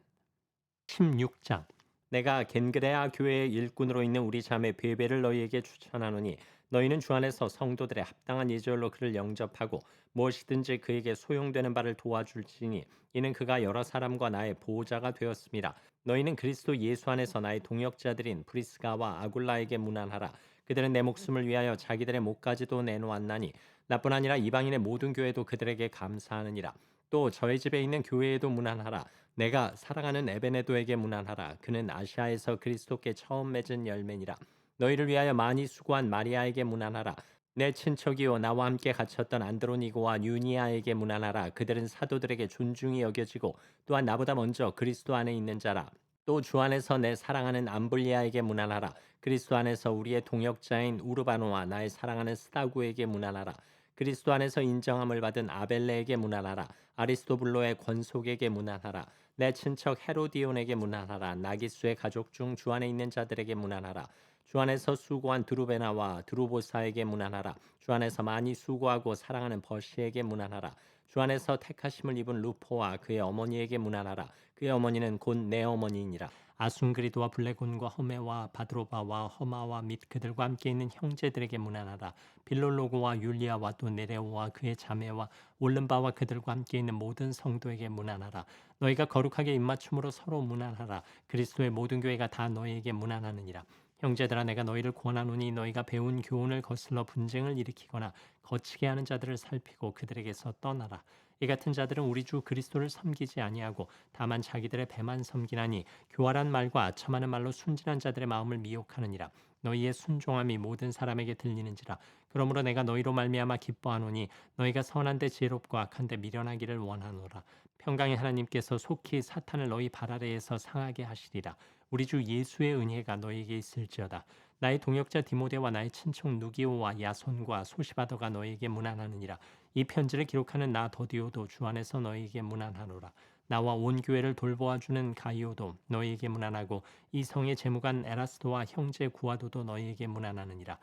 16장. 내가 겐그레아 교회의 일꾼으로 있는 우리 자매 베베를 너희에게 추천하노니 너희는 주 안에서 성도들의 합당한 예절로 그를 영접하고 무엇이든지 그에게 소용되는 바를 도와줄지니 이는 그가 여러 사람과 나의 보호자가 되었습니다. 너희는 그리스도 예수 안에서 나의 동역자들인 브리스가와 아굴라에게 문안하라. 그들은 내 목숨을 위하여 자기들의 목까지도 내놓았나니 나뿐 아니라 이방인의 모든 교회도 그들에게 감사하느니라. 또 저희 집에 있는 교회에도 문안하라. 내가 사랑하는 에베네도에게 문안하라. 그는 아시아에서 그리스도께 처음 맺은 열매니라. 너희를 위하여 많이 수고한 마리아에게 문안하라. 내 친척이요 나와 함께 갇혔던 안드로니고와 유니아에게 문안하라. 그들은 사도들에게 존중이 여겨지고 또한 나보다 먼저 그리스도 안에 있는 자라. 또 주 안에서 내 사랑하는 암블리아에게 문안하라. 그리스도 안에서 우리의 동역자인 우르바노와 나의 사랑하는 스다구에게 문안하라. 그리스도 안에서 인정함을 받은 아벨레에게 문안하라. 아리스토블로의 권속에게 문안하라. 내 친척 헤로디온에게 문안하라. 나기수의 가족 중 주 안에 있는 자들에게 문안하라. 주 안에서 수고한 드루베나와 드루보사에게 문안하라. 주 안에서 많이 수고하고 사랑하는 버시에게 문안하라. 주 안에서 택하심을 입은 루포와 그의 어머니에게 문안하라. 그의 어머니는 곧 내 어머니이니라. 아순그리도와 블레곤과 허메와 바드로바와 허마와 및 그들과 함께 있는 형제들에게 문안하라. 빌롤로고와 율리아와 또 네레오와 그의 자매와 올른바와 그들과 함께 있는 모든 성도에게 문안하라. 너희가 거룩하게 입맞춤으로 서로 문안하라. 그리스도의 모든 교회가 다 너희에게 문안하느니라. 형제들아 내가 너희를 권하노니 너희가 배운 교훈을 거슬러 분쟁을 일으키거나 거치게 하는 자들을 살피고 그들에게서 떠나라. 이 같은 자들은 우리 주 그리스도를 섬기지 아니하고 다만 자기들의 배만 섬기나니 교활한 말과 아첨하는 말로 순진한 자들의 마음을 미혹하느니라. 너희의 순종함이 모든 사람에게 들리는지라. 그러므로 내가 너희로 말미암아 기뻐하노니 너희가 선한데 지혜롭고 악한데 미련하기를 원하노라. 평강의 하나님께서 속히 사탄을 너희 발 아래에서 상하게 하시리라. 우리 주 예수의 은혜가 너희에게 있을지어다. 나의 동역자 디모데와 나의 친척 누기오와 야손과 소시바더가 너희에게 문안하느니라. 이 편지를 기록하는 나 더디오도 주 안에서 너희에게 문안하노라. 나와 온 교회를 돌보아주는 가이오도 너희에게 문안하고 이 성의 재무관 에라스도와 형제 구아도도 너희에게 문안하느니라.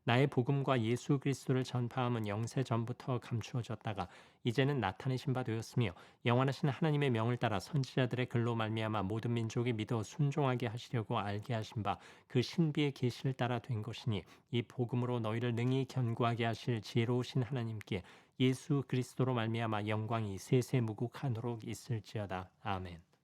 나의 복음과 예수 그리스도를 전파함은 영세 전부터 감추어졌다가 이제는 나타내신 바 되었으며 영원하신 하나님의 명을 따라 선지자들의 글로 말미암아 모든 민족이 믿어 순종하게 하시려고 알게 하신 바 그 신비의 계시를 따라 된 것이니 이 복음으로 너희를 능히 견고하게 하실 지혜로우신 하나님께 예수 그리스도로 말미암아 영광이 세세무국하도록 있을지어다. 아멘.